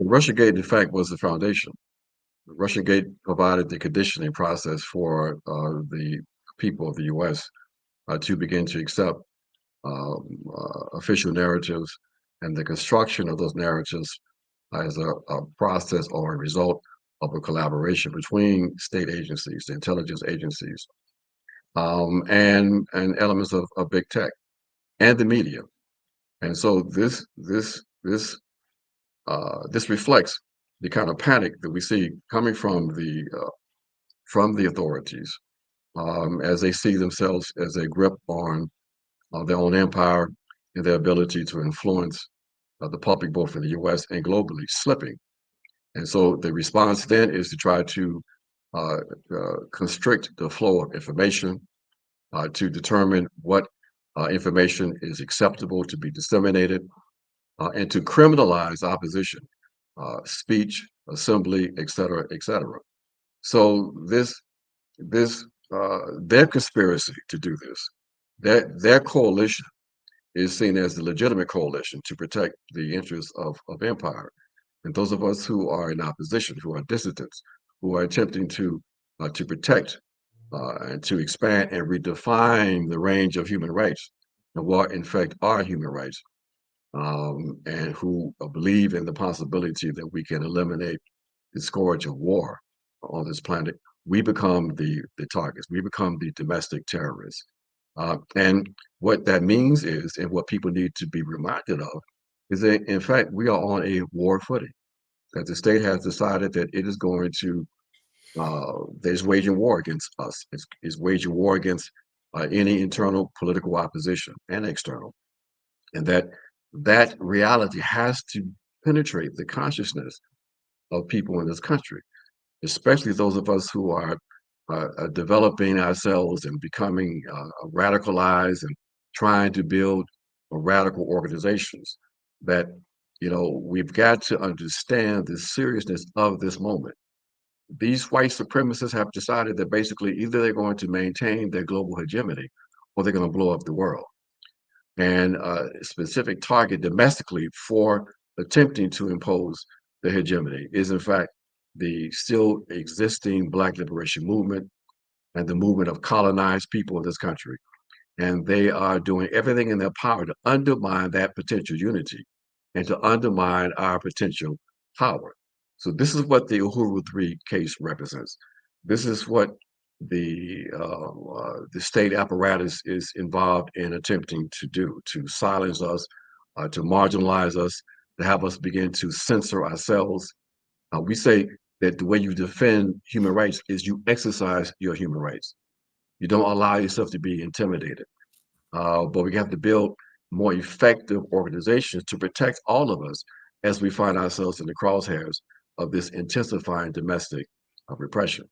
Russiagate, in fact, was the foundation. Russiagate provided the conditioning process for the people of the U.S. To begin to accept official narratives and the construction of those narratives as a process or a result of a collaboration between state agencies, the intelligence agencies, and elements of big tech and the media. And so this reflects the kind of panic that we see coming from the authorities as they see themselves as a grip on their own empire and their ability to influence the public, both in the U.S. and globally, slipping. And so the response then is to try to constrict the flow of information, to determine what information is acceptable to be disseminated, and to criminalize opposition, speech, assembly, et cetera, et cetera. So their conspiracy to do this, their coalition is seen as the legitimate coalition to protect the interests of empire. And those of us who are in opposition, who are dissidents, who are attempting to protect and to expand and redefine the range of human rights and what in fact are human rights, and who believe in the possibility that we can eliminate the scourge of war on this planet, we become the targets. We become the domestic terrorists. And what that means is, and what people need to be reminded of, is that in fact we are on a war footing. That the state has decided that it is going to, is waging war against us. It's waging war against any internal political opposition and external, and that reality has to penetrate the consciousness of people in this country, especially those of us who are developing ourselves and becoming radicalized and trying to build radical organizations that we've got to understand the seriousness of this moment. These white supremacists have decided that basically either they're going to maintain their global hegemony or they're going to blow up the world. And a specific target domestically for attempting to impose the hegemony is, in fact, the still existing Black liberation movement and the movement of colonized people in this country. And they are doing everything in their power to undermine that potential unity and to undermine our potential power. So this is what the Uhuru 3 case represents. This is what the state apparatus is involved in attempting to do, to silence us, to marginalize us, to have us begin to censor ourselves. We say that the way you defend human rights is you exercise your human rights. You don't allow yourself to be intimidated. But we have to build more effective organizations to protect all of us as we find ourselves in the crosshairs of this intensifying domestic repression.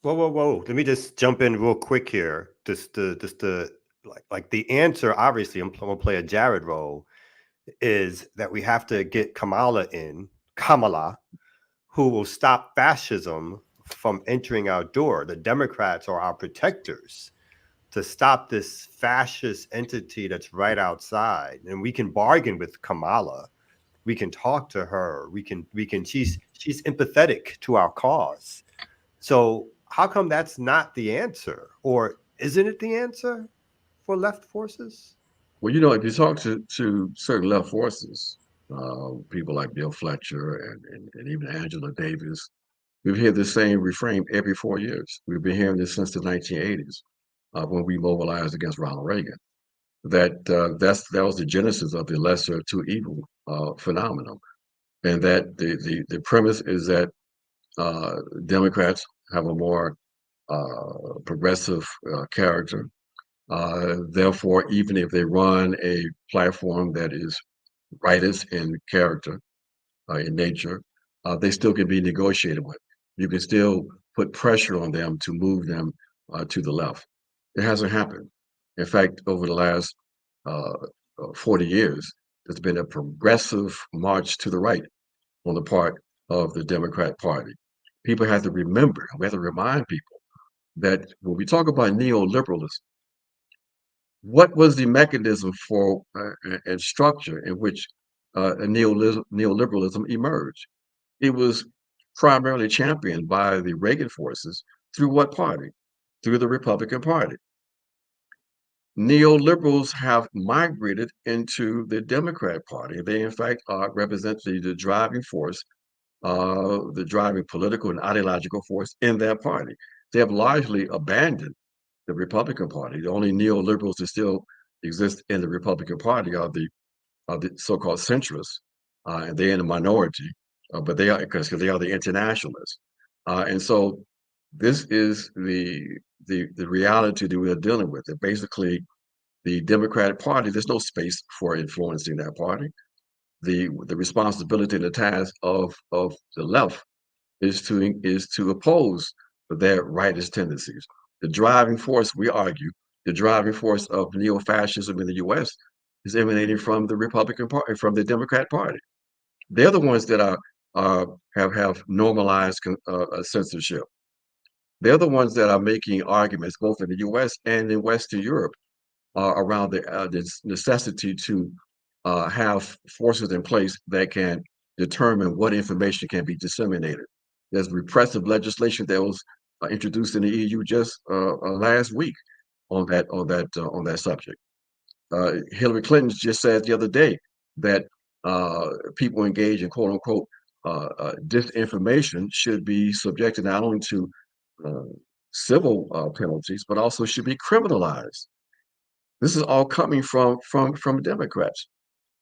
Whoa. Let me just jump in real quick here. Just the like the answer, obviously, I'm gonna play a Jared role, is that we have to get Kamala, who will stop fascism from entering our door. The Democrats are our protectors to stop this fascist entity that's right outside. And we can bargain with Kamala. We can talk to her. She's empathetic to our cause. So how come that's not the answer? Or isn't it the answer for left forces? Well, if you talk to certain left forces, people like Bill Fletcher and even Angela Davis, we've heard the same refrain every 4 years. We've been hearing this since the 1980s. When we mobilized against Ronald Reagan, that was the genesis of the lesser of two evil phenomenon, and that the premise is that Democrats have a more progressive character. Therefore, even if they run a platform that is rightist in character, in nature, they still can be negotiated with. You can still put pressure on them to move them to the left. It hasn't happened. In fact, over the last 40 years, there's been a progressive march to the right on the part of the Democrat Party. People have to remember, we have to remind people that when we talk about neoliberalism, what was the mechanism for and structure in which neoliberalism emerged? It was primarily championed by the Reagan forces through what party? Through the Republican Party. Neoliberals have migrated into the Democrat Party. They, in fact, represent the driving force, the driving political and ideological force in that party. They have largely abandoned the Republican Party. The only neoliberals that still exist in the Republican Party are the so-called centrists, and they're in the minority, but they are because they are the internationalists. And so this is the reality that we're dealing with. That basically the Democratic Party, there's no space for influencing that party. The responsibility and the task of the left is to oppose their rightist tendencies. The driving force, we argue, the driving force of neo-fascism in the U.S. is emanating from the Republican Party, from the Democrat Party. They're the ones that have normalized censorship. They're the ones that are making arguments both in the U.S. and in Western Europe around the necessity to have forces in place that can determine what information can be disseminated. There's repressive legislation that was introduced in the EU just last week on that subject. Hillary Clinton just said the other day that people engaged in quote unquote disinformation should be subjected not only to civil penalties, but also should be criminalized. This is all coming from Democrats.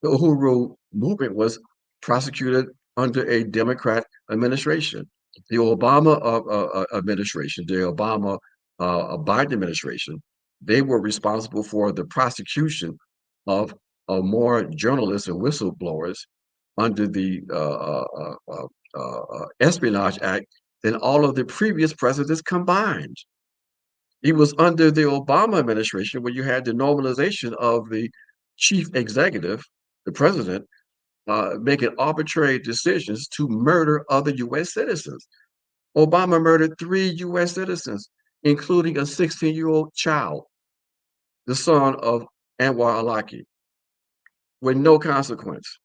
The Uhuru movement was prosecuted under a Democrat administration. The Obama administration, the Obama Biden administration, they were responsible for the prosecution of more journalists and whistleblowers under the Espionage Act than all of the previous presidents combined. It was under the Obama administration where you had the normalization of the chief executive, the president, making arbitrary decisions to murder other U.S. citizens. Obama murdered 3 U.S. citizens, including a 16-year-old child, the son of Anwar al-Awlaki, with no consequence.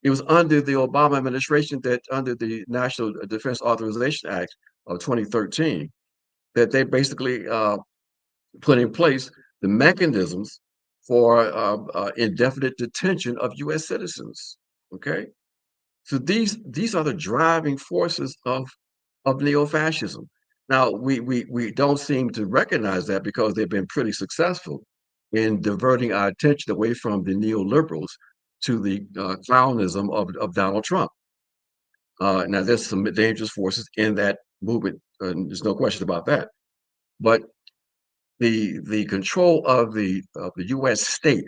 It was under the Obama administration that, under the National Defense Authorization Act of 2013, that they basically put in place the mechanisms for indefinite detention of U.S. citizens. Okay, so these are the driving forces of neo-fascism. Now we don't seem to recognize that because they've been pretty successful in diverting our attention away from the neoliberals to the clownism of Donald Trump. Now there's some dangerous forces in that movement. There's no question about that. But the control of the U.S. state,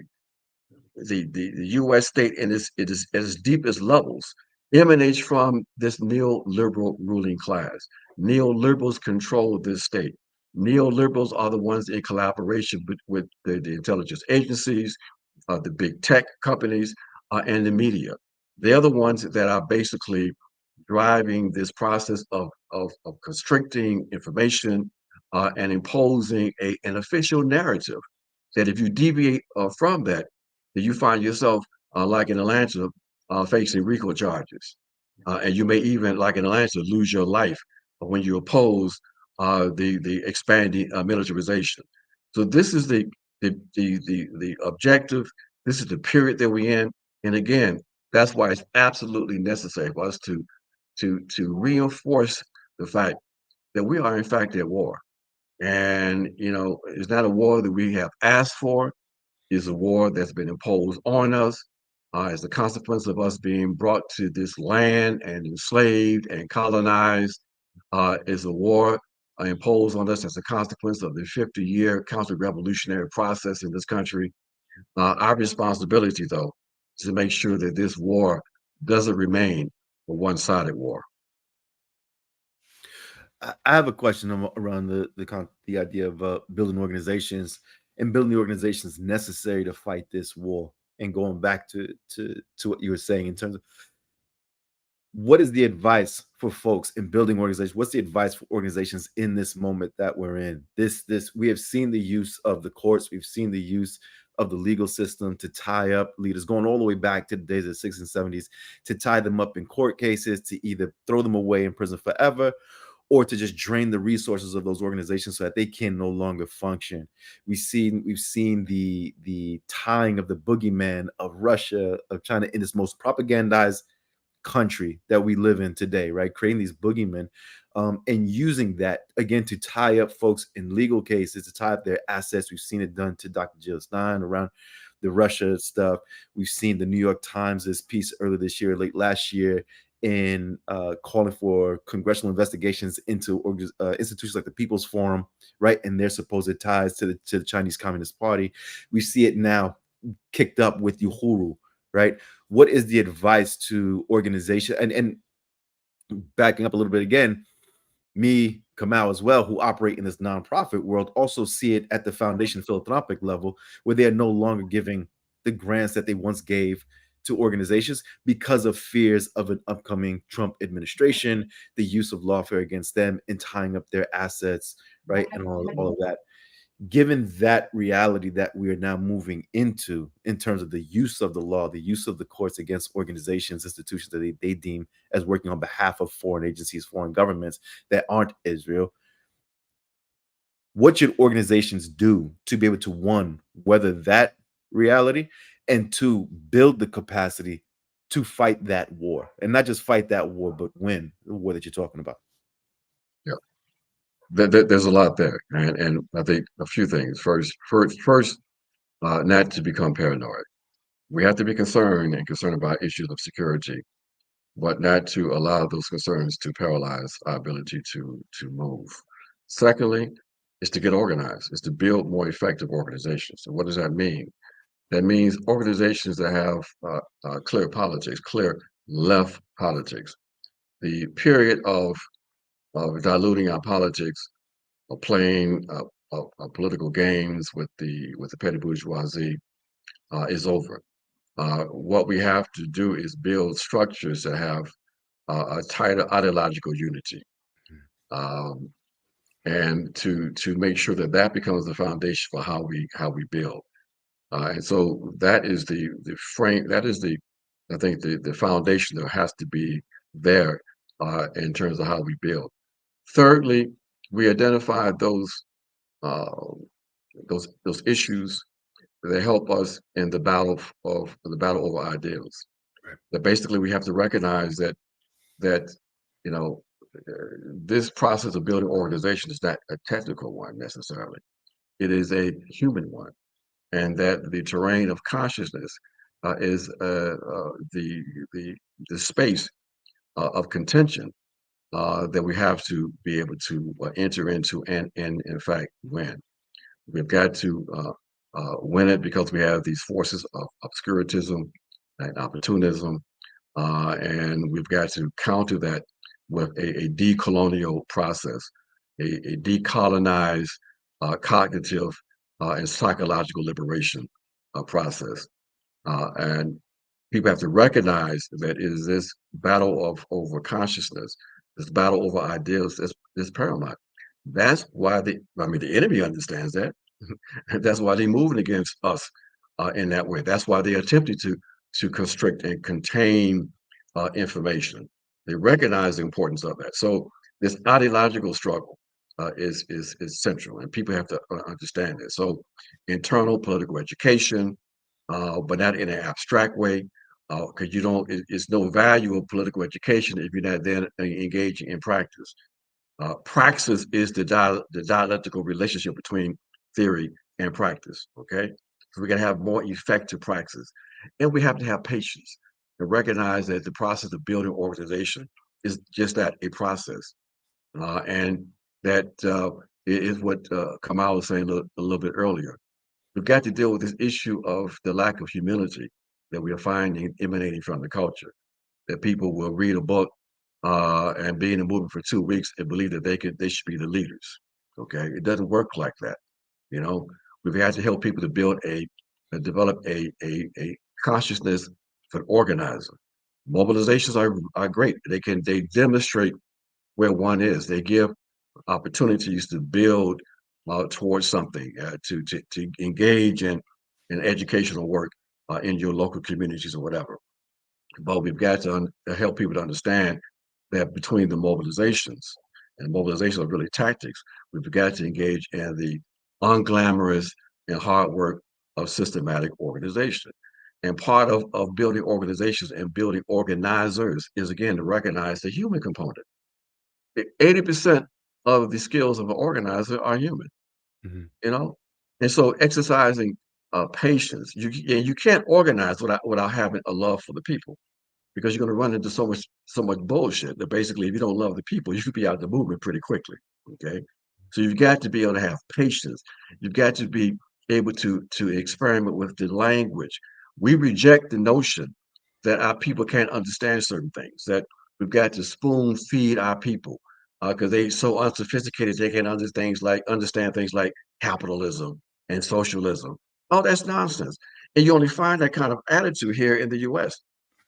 the U.S. state in its deepest levels, emanates from this neoliberal ruling class. Neoliberals control this state. Neoliberals are the ones in collaboration with the intelligence agencies, the big tech companies, and the media. They're the ones that are basically driving this process of constricting information and imposing an official narrative that if you deviate from that, then you find yourself, like in Atlanta, facing RICO charges. And you may even, like in Atlanta, lose your life when you oppose the expanding militarization. So this is the objective. This is the period that we're in. And again, that's why it's absolutely necessary for us to reinforce the fact that we are in fact at war. And it's not a war that we have asked for. It's a war that's been imposed on us as a consequence of us being brought to this land and enslaved and colonized. It's a war imposed on us as a consequence of the 50-year counter-revolutionary process in this country. Our responsibility, though, is to make sure that this war doesn't remain a one-sided war. I have a question around the idea of building organizations and building the organizations necessary to fight this war. And going back to what you were saying in terms of what is the advice for folks in building organizations? What's the advice for organizations in this moment that we're in? This we have seen the use of the courts. We've seen the use of the legal system to tie up leaders, going all the way back to the days of the 60s and 70s, to tie them up in court cases, to either throw them away in prison forever, or to just drain the resources of those organizations so that they can no longer function. We've seen the tying of the boogeyman of Russia, of China, in this most propagandized country that we live in today, right? Creating these boogeymen and using that again to tie up folks in legal cases, to tie up their assets. We've seen it done to Dr. Jill Stein around the Russia stuff. We've seen the New York Times' piece earlier this year, late last year, in calling for congressional investigations into institutions like the People's Forum, right, and their supposed ties to the Chinese Communist Party. We see it now kicked up with Uhuru, right? What is the advice to organization? And backing up a little bit again, me, Kamau as well, who operate in this nonprofit world, also see it at the foundation philanthropic level, where they are no longer giving the grants that they once gave to organizations because of fears of an upcoming Trump administration, the use of lawfare against them, and tying up their assets, right, and all of that. Given that reality that we are now moving into in terms of the use of the law, the use of the courts against organizations, institutions that they deem as working on behalf of foreign agencies, foreign governments that aren't Israel, what should organizations do to be able to, one, weather that reality, and two, build the capacity to fight that war? And not just fight that war, but win the war that you're talking about. Yeah. There's a lot there, and I think a few things. First, not to become paranoid. We have to be concerned about issues of security, but not to allow those concerns to paralyze our ability to move. Secondly, is to get organized, is to build more effective organizations. And what does that mean? That means organizations that have clear politics, clear left politics. The period of diluting our politics, of playing political games with the petty bourgeoisie is over. What we have to do is build structures that have a tighter ideological unity, and to make sure that that becomes the foundation for how we build. And so that is the frame. That is I think the foundation that has to be there in terms of how we build. Thirdly, we identified those issues that help us in the battle over ideals. Right. That basically we have to recognize that you know this process of building organization is not a technical one necessarily. It is a human one, and that the terrain of consciousness is the space of contention that we have to be able to enter into and in fact win. We've got to win it because we have these forces of obscurantism and opportunism, and we've got to counter that with a decolonial process, a decolonized cognitive and psychological liberation process. And people have to recognize that it is this battle over consciousness, this battle over ideals is paramount. That's why the enemy understands that. That's why they're moving against us in that way. That's why they're attempting to constrict and contain information. They recognize the importance of that. So this ideological struggle is central, and people have to understand this. So internal political education, but not in an abstract way, because it's no value of political education if you're not then engaging in practice. Praxis is the dialectical relationship between theory and practice. Okay, so we got to have more effective praxis, and we have to have patience and recognize that the process of building organization is just that, a process, and that is what Kamal was saying a little bit earlier. We've got to deal with this issue of the lack of humility that we are finding emanating from the culture. That people will read a book and be in a movement for 2 weeks and believe that they should be the leaders. Okay, it doesn't work like that. You know, we've had to help people to develop a consciousness for organizer. Mobilizations are great. They demonstrate where one is. They give opportunities to build towards something, to engage in educational work in your local communities or whatever. But we've got to help people to understand that between the mobilizations, and mobilizations are really tactics, we've got to engage in the unglamorous and hard work of systematic organization. And part of building organizations and building organizers is, again, to recognize the human component. 80% of the skills of an organizer are human, you know? And so exercising patience, you can't organize without having a love for the people, because you're going to run into so much bullshit that basically if you don't love the people, you could be out of the movement pretty quickly, okay? So you've got to be able to have patience. You've got to be able to experiment with the language. We reject the notion that our people can't understand certain things, that we've got to spoon feed our people because they're so unsophisticated they can't understand things like capitalism and socialism. Oh, that's nonsense. And you only find that kind of attitude here in the US.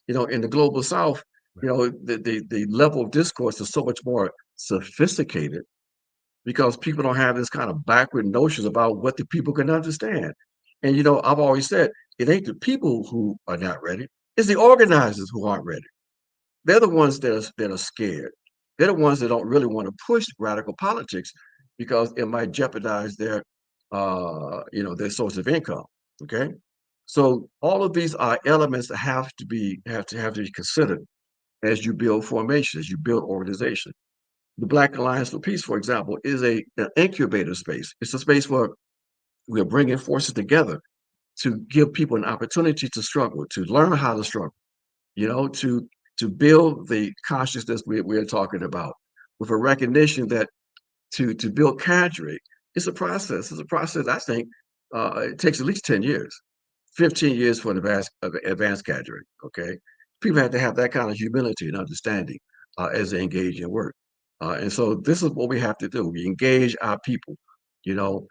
You know, in the global South, you know, the level of discourse is so much more sophisticated because people don't have this kind of backward notions about what the people can understand. And, you know, I've always said, it ain't the people who are not ready, it's the organizers who aren't ready. They're the ones that are scared. They're the ones that don't really want to push radical politics because it might jeopardize their source of income. Okay, so all of these are elements that have to be considered as you build formation, as you build organization. The Black Alliance for Peace, for example, is an incubator space. It's a space where we're bringing forces together to give people an opportunity to struggle, to learn how to struggle, you know, to build the consciousness we're talking about, with a recognition that to build cadre is a process. It's a process, I think, it takes at least 10 years, 15 years for an advanced cadre, okay? People have to have that kind of humility and understanding as they engage in work. And so this is what we have to do. We engage our people, you know,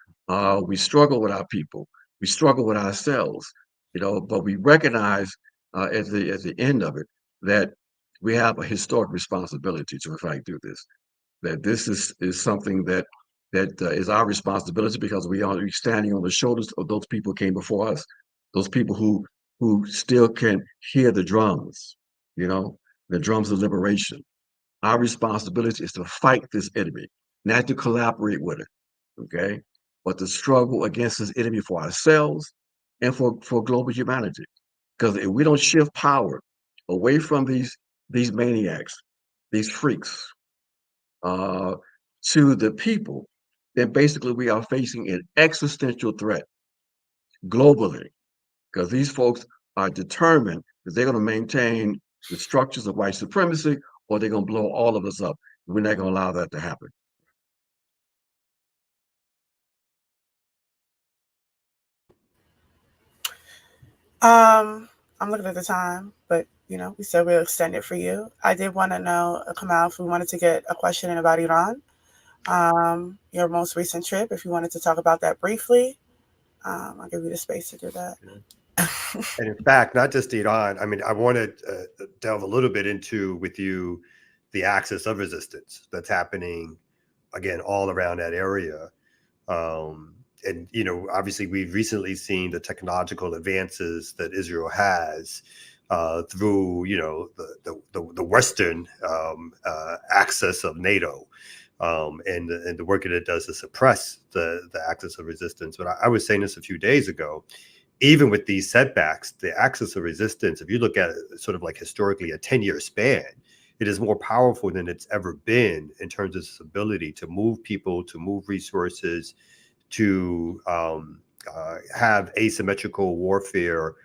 we struggle with our people. We struggle with ourselves. But we recognize at the end of it that we have a historic responsibility to, in fact, do this. That this is something that is our responsibility because we are standing on the shoulders of those people who came before us, those people who still can hear the drums, the drums of liberation. Our responsibility is to fight this enemy, not to collaborate with it, okay? But to struggle against this enemy for ourselves and for global humanity. Because if we don't shift power away from these maniacs, these freaks, to the people, then basically we are facing an existential threat globally, because these folks are determined that they're going to maintain the structures of white supremacy, or they're going to blow all of us up. We're not going to allow that to happen. I'm looking at the time, but we said we'll extend it for you. I did want to know, Kamal, if we wanted to get a question in about Iran, your most recent trip, if you wanted to talk about that briefly, I'll give you the space to do that. And in fact, not just Iran, I mean, I want to delve a little bit into with you the axis of resistance that's happening, again, all around that area. And, obviously, we've recently seen the technological advances that Israel has through, the Western axis of NATO and the work that it does to suppress the axis of resistance. But I was saying this a few days ago. Even with these setbacks, the axis of resistance, if you look at it sort of like historically a 10-year span, it is more powerful than it's ever been in terms of its ability to move people, to move resources, to have asymmetrical warfare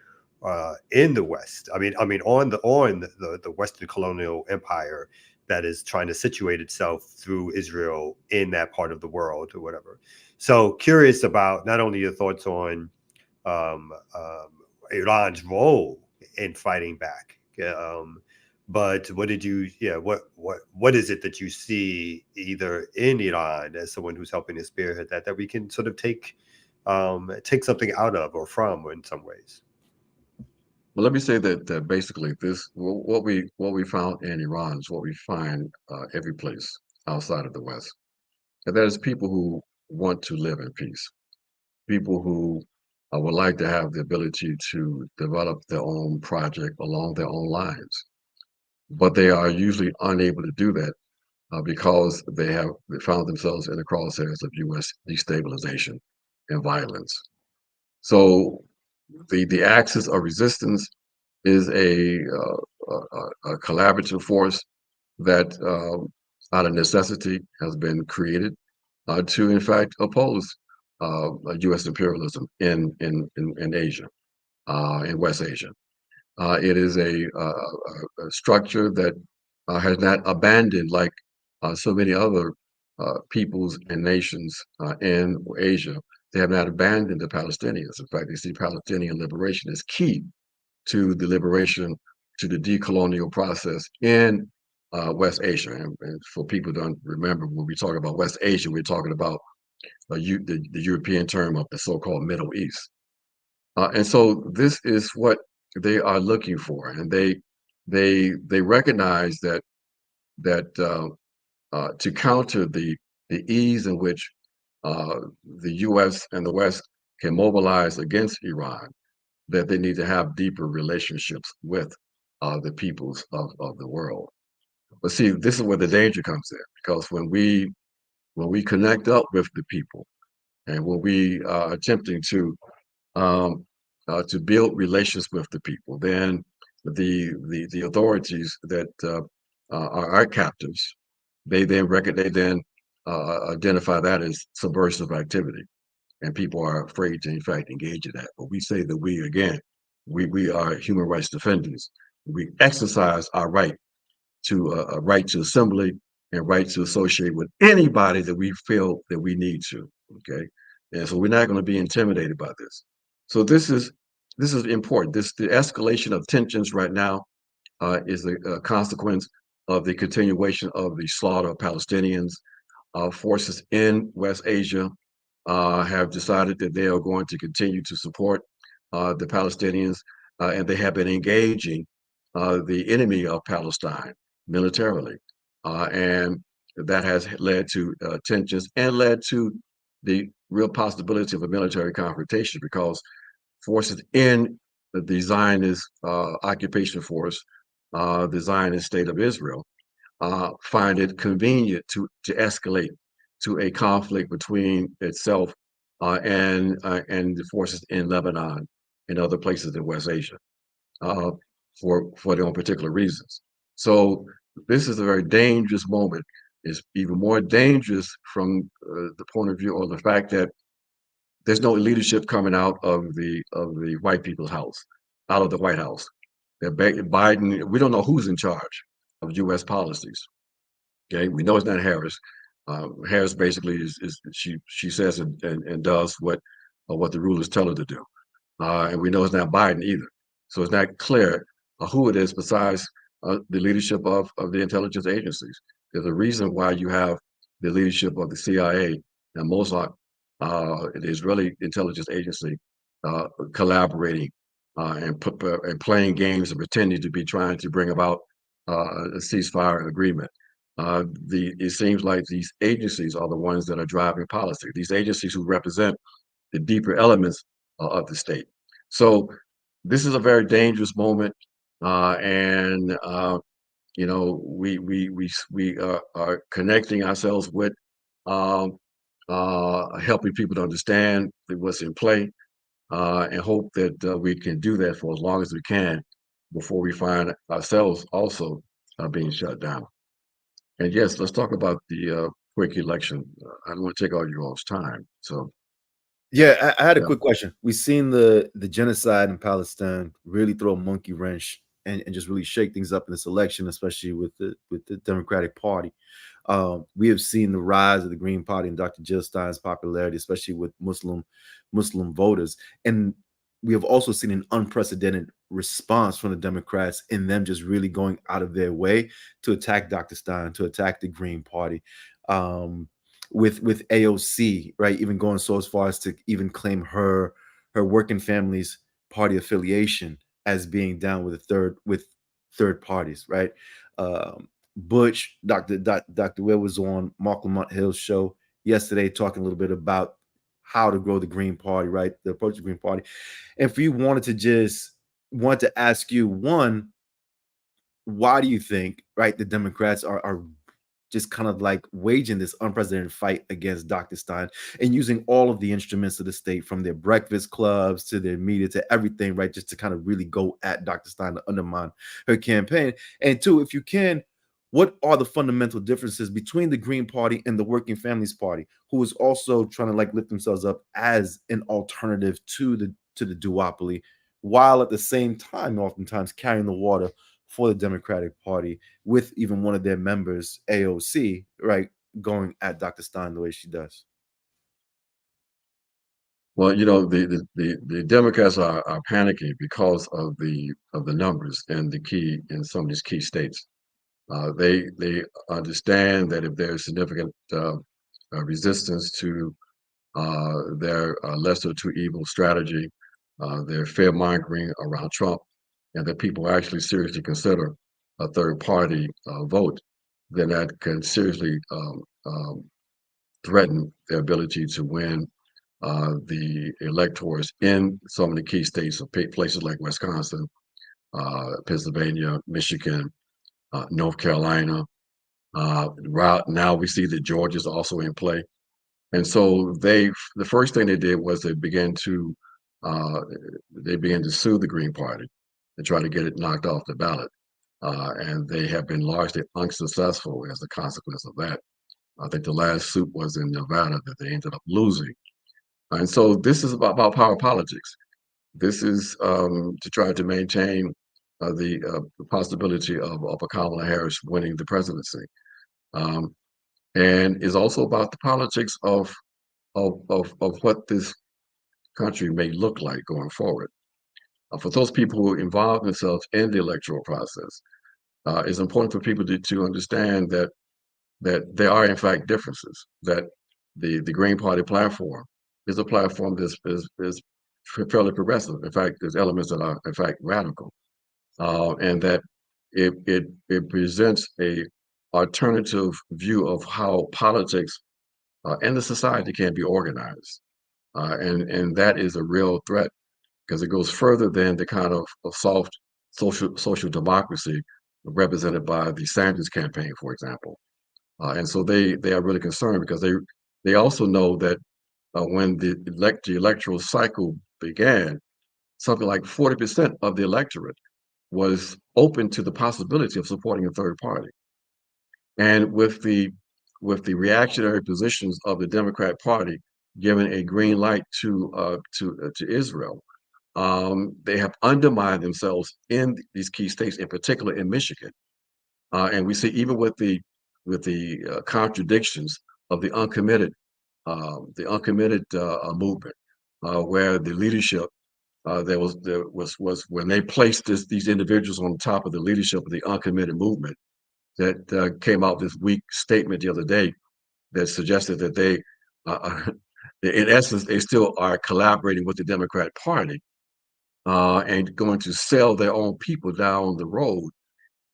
in the West. I mean, on the Western colonial empire that is trying to situate itself through Israel in that part of the world or whatever. So curious about not only your thoughts on Iran's role in fighting back, but what is it that you see either in Iran as someone who's helping to spearhead that we can sort of take something out of or from in some ways? Well, let me say that basically what we found in Iran is what we find every place outside of the West, and that is people who want to live in peace, people who would like to have the ability to develop their own project along their own lines. But they are usually unable to do that because they found themselves in the crosshairs of U.S. destabilization and violence. So the axis of resistance is a collaborative force that out of necessity has been created to, in fact, oppose U.S. imperialism in Asia, in West Asia. It is a structure that has not abandoned, like so many other peoples and nations in Asia. They have not abandoned the Palestinians. In fact, they see Palestinian liberation as key to the liberation, to the decolonial process in West Asia. And for people who don't remember, when we talk about West Asia, we're talking about the European term of the so-called Middle East. And so this is what they are looking for, and they recognize that to counter the ease in which the U.S. and the West can mobilize against Iran, that they need to have deeper relationships with the peoples of the world. But see, this is where the danger comes in, because when we connect up with the people, and when we are attempting to build relations with the people, then the authorities that are our captives, they then identify that as subversive activity, and people are afraid to, in fact, engage in that. But we say that we are human rights defenders. We exercise our right to assembly and right to associate with anybody that we feel that we need to. Okay, and so we're not going to be intimidated by this. So this is important. The escalation of tensions right now is a consequence of the continuation of the slaughter of Palestinians. Forces in West Asia have decided that they are going to continue to support the Palestinians, and they have been engaging the enemy of Palestine militarily. And that has led to tensions and led to the real possibility of a military confrontation, because forces in the Zionist occupation force, the Zionist state of Israel, find it convenient to escalate to a conflict between itself and the forces in Lebanon and other places in West Asia for their own particular reasons. So this is a very dangerous moment. It's even more dangerous from the point of view of the fact that there's no leadership coming out of the white people's house, out of the White House. Biden, we don't know who's in charge of U.S. policies. Okay, we know it's not Harris. Harris basically is she says and does what the rulers tell her to do, and we know it's not Biden either. So it's not clear who it is besides the leadership of the intelligence agencies. There's a reason why you have the leadership of the CIA and Mossad, the Israeli intelligence agency, collaborating and playing games and pretending to be trying to bring about a ceasefire agreement. It seems like these agencies are the ones that are driving policy. These agencies who represent the deeper elements of the state. So this is a very dangerous moment, and you know, we are connecting ourselves with helping people to understand what's in play, and hope that we can do that for as long as we can before we find ourselves also being shut down. And yes, let's talk about the quick election. I don't want to take all your all's time. So, yeah, I had a quick question. We've seen the genocide in Palestine really throw a monkey wrench and just really shake things up in this election, especially with the Democratic Party. We have seen the rise of the Green Party and Dr. Jill Stein's popularity, especially with Muslim voters. And we have also seen an unprecedented response from the Democrats in them just really going out of their way to attack Dr. Stein, to attack the Green Party, with AOC, right? Even going so as far as to even claim her working family's party affiliation as being down with third parties, right? Butch, Dr. Will was on Mark Lamont Hill's show yesterday talking a little bit about how to grow the Green Party, right? The approach to the Green Party. And if you want to ask you, one, why do you think, right, the Democrats are just kind of like waging this unprecedented fight against Dr. Stein and using all of the instruments of the state, from their breakfast clubs to their media to everything, right, just to kind of really go at Dr. Stein to undermine her campaign? And two, if you can, what are the fundamental differences between the Green Party and the Working Families Party, who is also trying to like lift themselves up as an alternative to the duopoly, while at the same time oftentimes carrying the water for the Democratic Party, with even one of their members, AOC, right, going at Dr. Stein the way she does? Well, you know, the Democrats are panicking because of the numbers and in some of these key states. They understand that if there's significant resistance to their lesser to evil strategy, their fear mongering around Trump, and that people actually seriously consider a third party vote, then that can seriously threaten their ability to win the electors in some of the key states, places like Wisconsin, Pennsylvania, Michigan, North Carolina. Now we see that Georgia's also in play. And so the first thing they did was they began to sue the Green Party and try to get it knocked off the ballot. And they have been largely unsuccessful as a consequence of that. I think the last suit was in Nevada that they ended up losing. And so this is about power politics. This is to try to maintain the possibility of a Kamala Harris winning the presidency, and is also about the politics of what this country may look like going forward. For those people who involve themselves in the electoral process, it's important for people to understand that there are in fact differences. That the Green Party platform is a platform that is fairly progressive. In fact, there's elements that are in fact radical, and that it presents a alternative view of how politics and the society can be organized, and that is a real threat because it goes further than the kind of soft social democracy represented by the Sanders campaign, for example. And so they are really concerned because they also know that when the electoral cycle began, something like 40% of the electorate was open to the possibility of supporting a third party. And with the reactionary positions of the Democrat Party giving a green light to Israel, they have undermined themselves in these key states, in particular in Michigan. And we see even with the contradictions of the uncommitted movement, where the leadership there was when they placed these individuals on top of the leadership of the uncommitted movement, that came out this weak statement the other day that suggested that they, in essence, they still are collaborating with the Democrat Party and going to sell their own people down the road.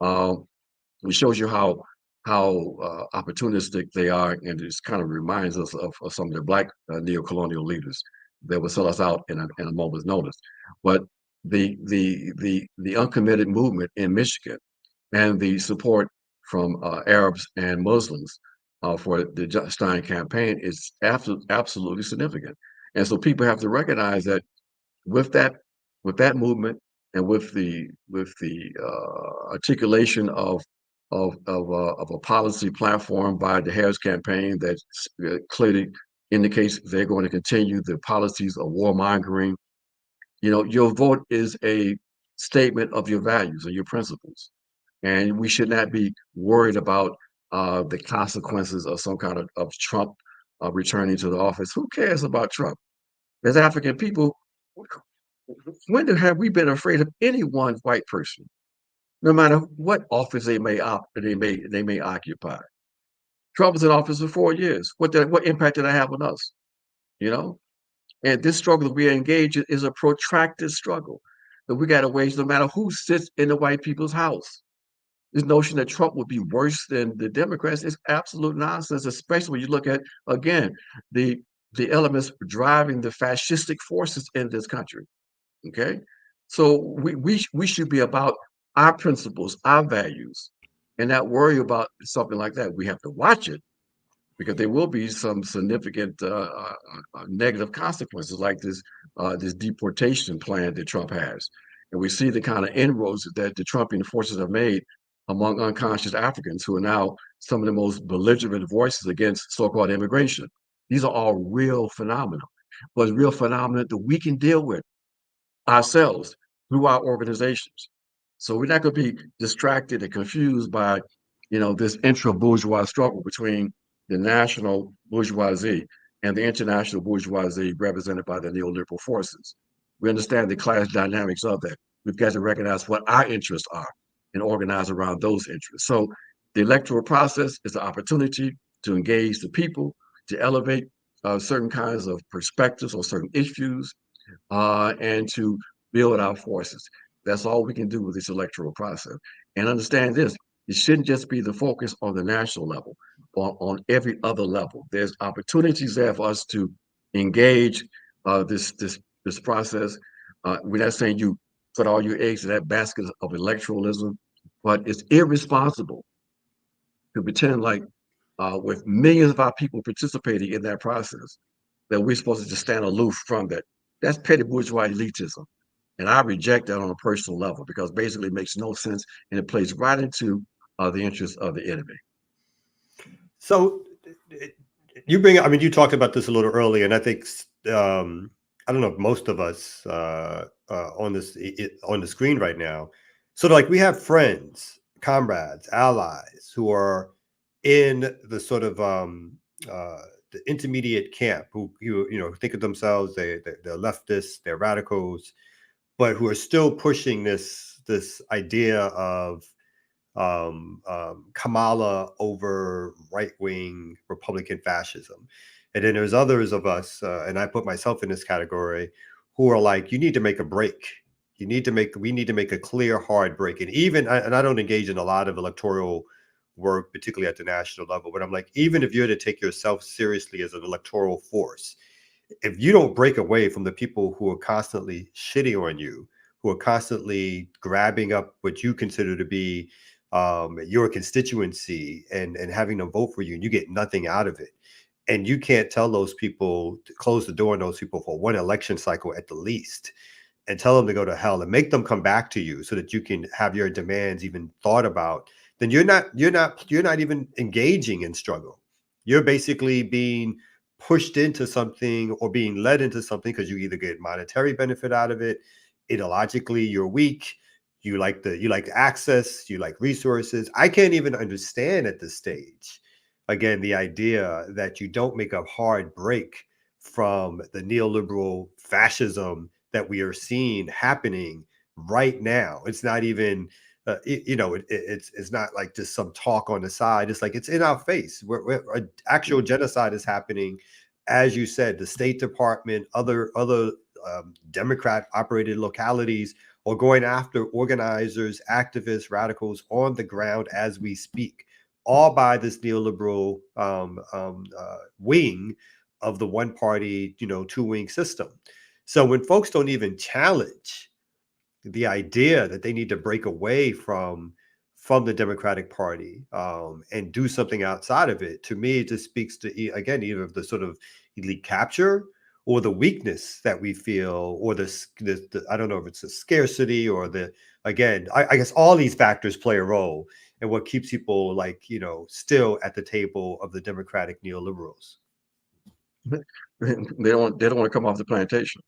It shows you how opportunistic they are, and it kind of reminds us of some of the Black neo-colonial leaders that will sell us out in a moment's notice. But the uncommitted movement in Michigan and the support from Arabs and Muslims for the Stein campaign is absolutely significant. And so people have to recognize that with that movement and with the articulation of a policy platform by the Harris campaign that clearly indicates they're going to continue the policies of warmongering. Your vote is a statement of your values and your principles. And we should not be worried about the consequences of some kind of Trump returning to the office. Who cares about Trump? As African people, when have we been afraid of any one white person, no matter what office they may occupy? Trump was in office for 4 years. What impact did that have on us? And this struggle that we engage in is a protracted struggle that we got to wage, no matter who sits in the white people's house. This notion that Trump would be worse than the Democrats is absolute nonsense, especially when you look at, again, the elements driving the fascistic forces in this country. Okay, so we should be about our principles, our values, and not worry about something like that. We have to watch it because there will be some significant negative consequences, like this deportation plan that Trump has, and we see the kind of inroads that the Trumpian forces have made among unconscious Africans who are now some of the most belligerent voices against so-called immigration. These are all real phenomena, but real phenomena that we can deal with ourselves through our organizations. So we're not going to be distracted and confused by, this intra-bourgeois struggle between the national bourgeoisie and the international bourgeoisie represented by the neoliberal forces. We understand the class dynamics of that. We've got to recognize what our interests are and organize around those interests. So the electoral process is an opportunity to engage the people, to elevate certain kinds of perspectives on certain issues, and to build our forces. That's all we can do with this electoral process. And understand this, it shouldn't just be the focus on the national level, but on every other level. There's opportunities there for us to engage this process. We're not saying you put all your eggs in that basket of electoralism, but it's irresponsible to pretend like with millions of our people participating in that process, that we're supposed to just stand aloof from that. That's petty bourgeois elitism. And I reject that on a personal level because basically it makes no sense and it plays right into the interests of the enemy. So you talked about this a little earlier, and I think, I don't know if most of us on the screen right now, sort of like we have friends, comrades, allies who are in the sort of the intermediate camp who think of themselves, they're leftists, they're radicals, but who are still pushing this idea of Kamala over right-wing Republican fascism. And then there's others of us, and I put myself in this category, who are like, you need to make a break. We need to make a clear, hard break. And I don't engage in a lot of electoral work, particularly at the national level, but I'm like, even if you're to take yourself seriously as an electoral force, if you don't break away from the people who are constantly shitting on you, who are constantly grabbing up what you consider to be your constituency and having them vote for you, and you get nothing out of it. And you can't tell those people to close the door on those people for one election cycle at the least, and tell them to go to hell and make them come back to you so that you can have your demands even thought about, then you're not even engaging in struggle. You're basically being pushed into something or being led into something because you either get monetary benefit out of it, ideologically you're weak, you like access, you like resources. I can't even understand at this stage, again, the idea that you don't make a hard break from the neoliberal fascism that we are seeing happening right now. It's not even, it's not like just some talk on the side. It's like, it's in our face. Actual genocide is happening. As you said, the State Department, other Democrat-operated localities are going after organizers, activists, radicals on the ground as we speak, all by this neoliberal wing of the one-party, two-wing system. So when folks don't even challenge the idea that they need to break away from the Democratic Party and do something outside of it, to me, it just speaks to, again, either the sort of elite capture or the weakness that we feel, or the I don't know if it's the scarcity or I guess all these factors play a role in what keeps people still at the table of the Democratic neoliberals. They don't want to come off the plantation.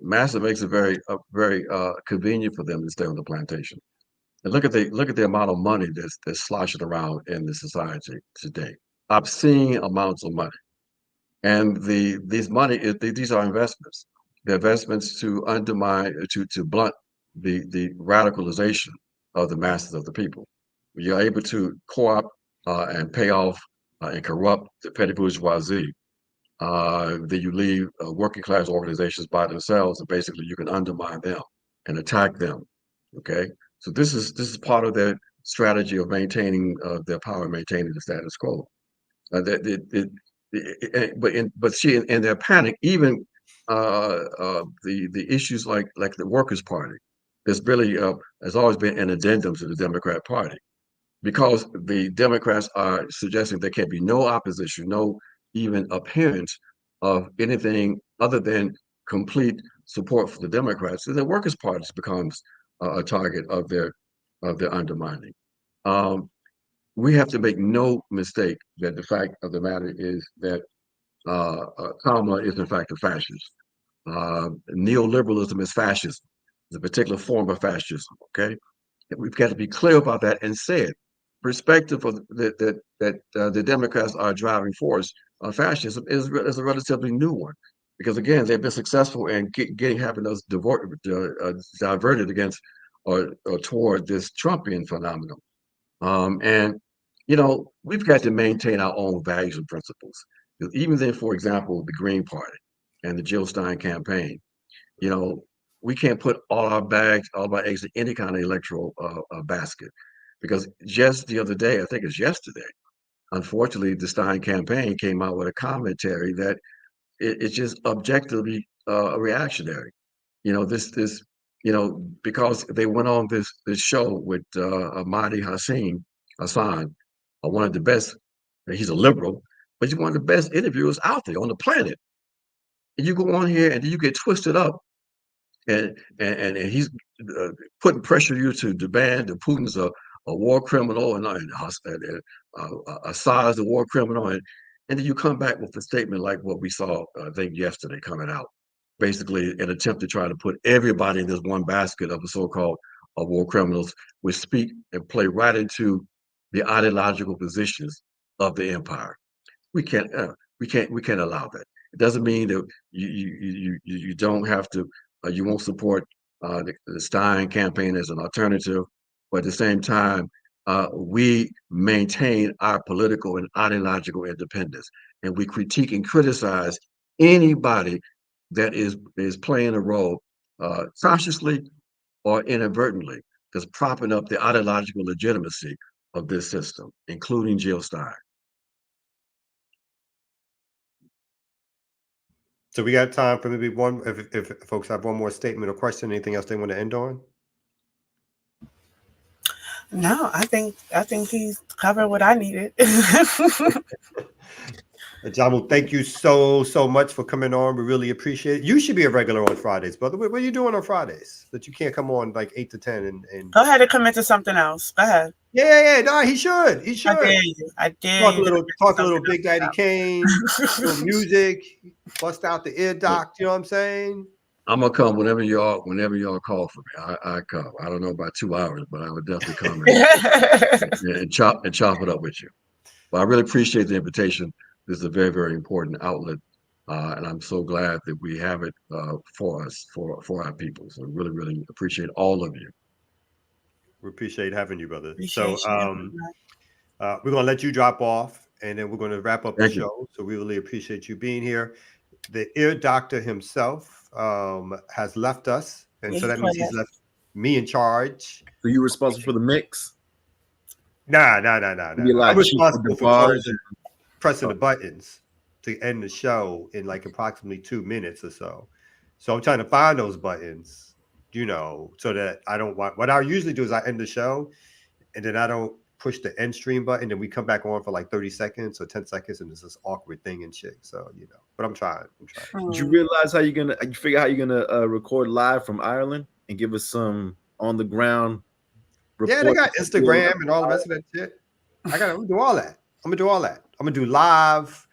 Massa makes it very convenient for them to stay on the plantation. And look at the amount of money that's sloshing around in the society today. Obscene amounts of money. And these are investments. They're investments to undermine, to blunt the radicalization of the masses of the people. You're able to co-opt and pay off and corrupt the petty bourgeoisie. Then you leave working class organizations by themselves, and basically you can undermine them and attack them. Okay, so this is part of their strategy of maintaining their power, maintaining the status quo. But in their panic, even the issues like the Workers' Party, there's really has always been an addendum to the Democrat Party, because the Democrats are suggesting there can be no opposition, no even appearance of anything other than complete support for the Democrats. So the Workers' Party becomes a target of their undermining. We have to make no mistake that the fact of the matter is that Kamala is in fact a fascist. Neoliberalism is fascism. It's a particular form of fascism. Okay, and we've got to be clear about that and say it. Perspective of that the Democrats are a driving force on fascism is a relatively new one, because again, they've been successful in having us diverted against or toward this Trumpian phenomenon. And we've got to maintain our own values and principles. Even then, for example, the Green Party and the Jill Stein campaign, we can't put all our eggs in any kind of electoral basket. Because just the other day, I think it's yesterday, unfortunately, the Stein campaign came out with a commentary that it's just objectively reactionary. Because they went on this show with Mahdi Hassan, one of the best. He's a liberal, but he's one of the best interviewers out there on the planet. And you go on here and you get twisted up, and he's putting pressure on you to demand that Putin's a war criminal and Assad is a war criminal, and then you come back with a statement like what we saw, I think, yesterday coming out, basically an attempt to try to put everybody in this one basket of the so-called war criminals, which speak and play right into the ideological positions of the empire. We can't allow that. It doesn't mean that you don't have to, you won't support the Stein campaign as an alternative. But at the same time, we maintain our political and ideological independence, and we critique and criticize anybody that is playing a role consciously or inadvertently, that's propping up the ideological legitimacy of this system, including Jill Stein. So we got time for maybe one, if folks have one more statement or question, anything else they want to end on? No, I think he's covered what I needed. Jamu, thank you so much for coming on. We really appreciate it. You should be a regular on Fridays, brother. What are you doing on Fridays that you can't come on like 8 to 10 and Go ahead and commit to something else. Go ahead. Yeah. No, he should. I dare you. I dare Talk you. a little Big Daddy Kane, little music, bust out the ear doc. You know what I'm saying? I'm gonna come whenever y'all call for me. I come. I don't know about 2 hours, but I would definitely come and chop it up with you. But I really appreciate the invitation. This is a very, very important outlet, and I'm so glad that we have it for us, for our people. So really, really appreciate all of you. We appreciate having you, brother. Appreciate So we're gonna let you drop off, and then we're gonna wrap up the Thank you. show. So we really appreciate you being here. The ear doctor himself has left us, and so that means he's left me in charge. So you responsible for the mix? Nah. Be like I'm responsible for bars pressing the buttons to end the show in like approximately 2 minutes or so. So I'm trying to find those buttons, you know, so that I don't want. What I usually do is I end the show, and then I don't push the end stream button, and we come back on for like 30 seconds or 10 seconds, and it's this awkward thing and shit. So you know, but I'm trying. Did you realize you figure how you're gonna record live from Ireland and give us some on the ground? Yeah, they got Instagram and all the rest of that shit. I'm gonna do all that. I'm gonna do live.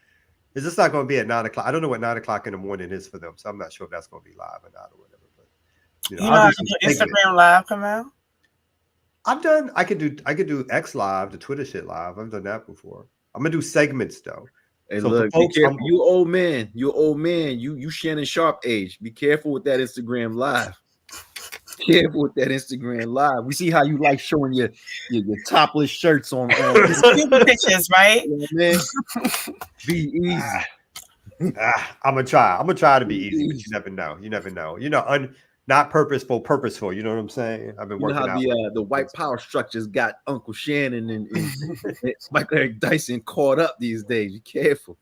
It's just not gonna be at 9 o'clock. I don't know what 9 o'clock in the morning is for them, so I'm not sure if that's gonna be live or not or whatever. But you know how to do Instagram live come out? I've done. I could do X live, the Twitter shit live. I've done that before. I'm gonna do segments though. Hey, so look, folks, be careful. You old man. You Shannon Sharp age. Be careful with that Instagram live. Careful with that Instagram live. We see how you like showing your topless shirts on. Stupid pictures, right? Yeah, man. Be easy. I'm gonna try to be easy, but you never know. You know, not purposeful. You know what I'm saying? I've been working out. The white power structures got Uncle Shannon and Michael Eric Dyson caught up these days. Be careful.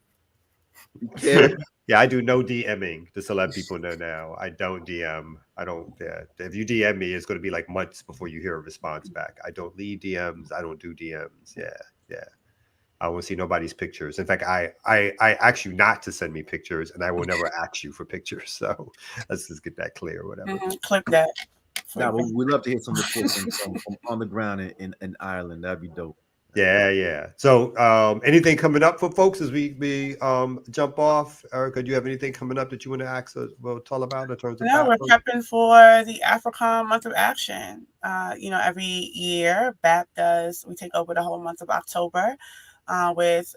Be careful. Yeah, I do no DMing, just to let people know now. I don't DM. If you DM me, it's going to be like months before you hear a response back. I don't leave DMs. I don't do DMs. Yeah. I won't see nobody's pictures. In fact, I ask you not to send me pictures, and I will never ask you for pictures. So let's just get that clear or whatever. Clip that. Now, we'd love to hear some reports from on the ground in Ireland. That'd be dope. Yeah. So anything coming up for folks as we jump off? Erica, do you have anything coming up that you want to ask us, tell about in terms of? No, we're prepping for the AFRICOM Month of Action. Every year BAP we take over the whole month of October with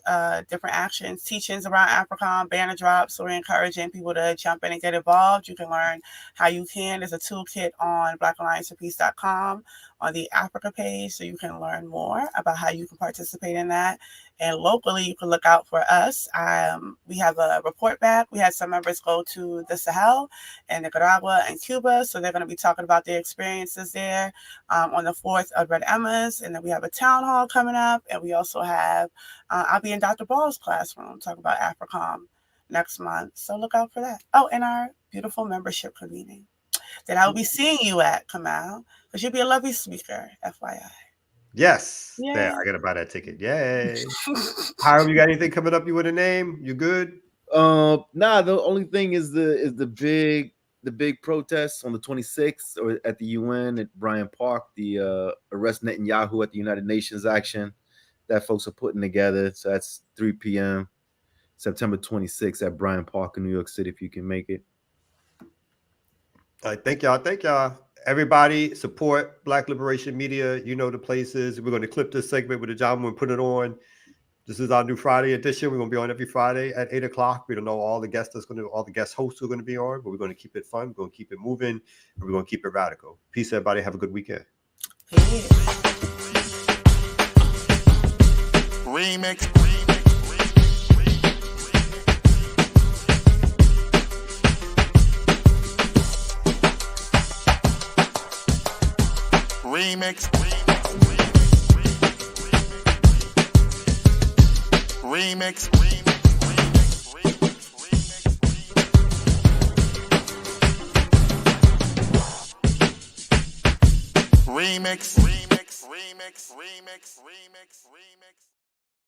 different actions, teachings around AFRICOM, banner drops. So we're encouraging people to jump in and get involved. You can learn how you can. There's a toolkit on blackallianceforpeace.com on the Africa page, so you can learn more about how you can participate in that. And locally, you can look out for us. We have a report back. We had some members go to the Sahel and Nicaragua and Cuba, so they're going to be talking about their experiences there on the 4th of Red Emmas. And then we have a town hall coming up, and we also have I'll be in Dr. Ball's classroom talking about AFRICOM next month. So look out for that. Oh, and our beautiful membership convening that I will be seeing you at, Kamal, because you'll be a lovely speaker, FYI. Yes. Yay. Yeah, I gotta buy that ticket. Yay. Hiram, you got anything coming up you want to name? You good? Nah, the only thing is the big protest on the 26th or at the UN at Bryant Park, the Arrest Netanyahu at the United Nations action that folks are putting together. So that's 3 p.m. September 26th at Bryant Park in New York City, if you can make it. All right, thank y'all. Everybody support Black Liberation Media. You know the places. We're going to clip this segment with the John and put it on. This is our new Friday edition. We're going to be on every Friday at 8 o'clock. We don't know all the guest hosts who are going to be on, but we're going to keep it fun. We're going to keep it moving, and we're going to keep it radical. Peace, everybody. Have a good weekend. Remix. Remix. Remix. Remix.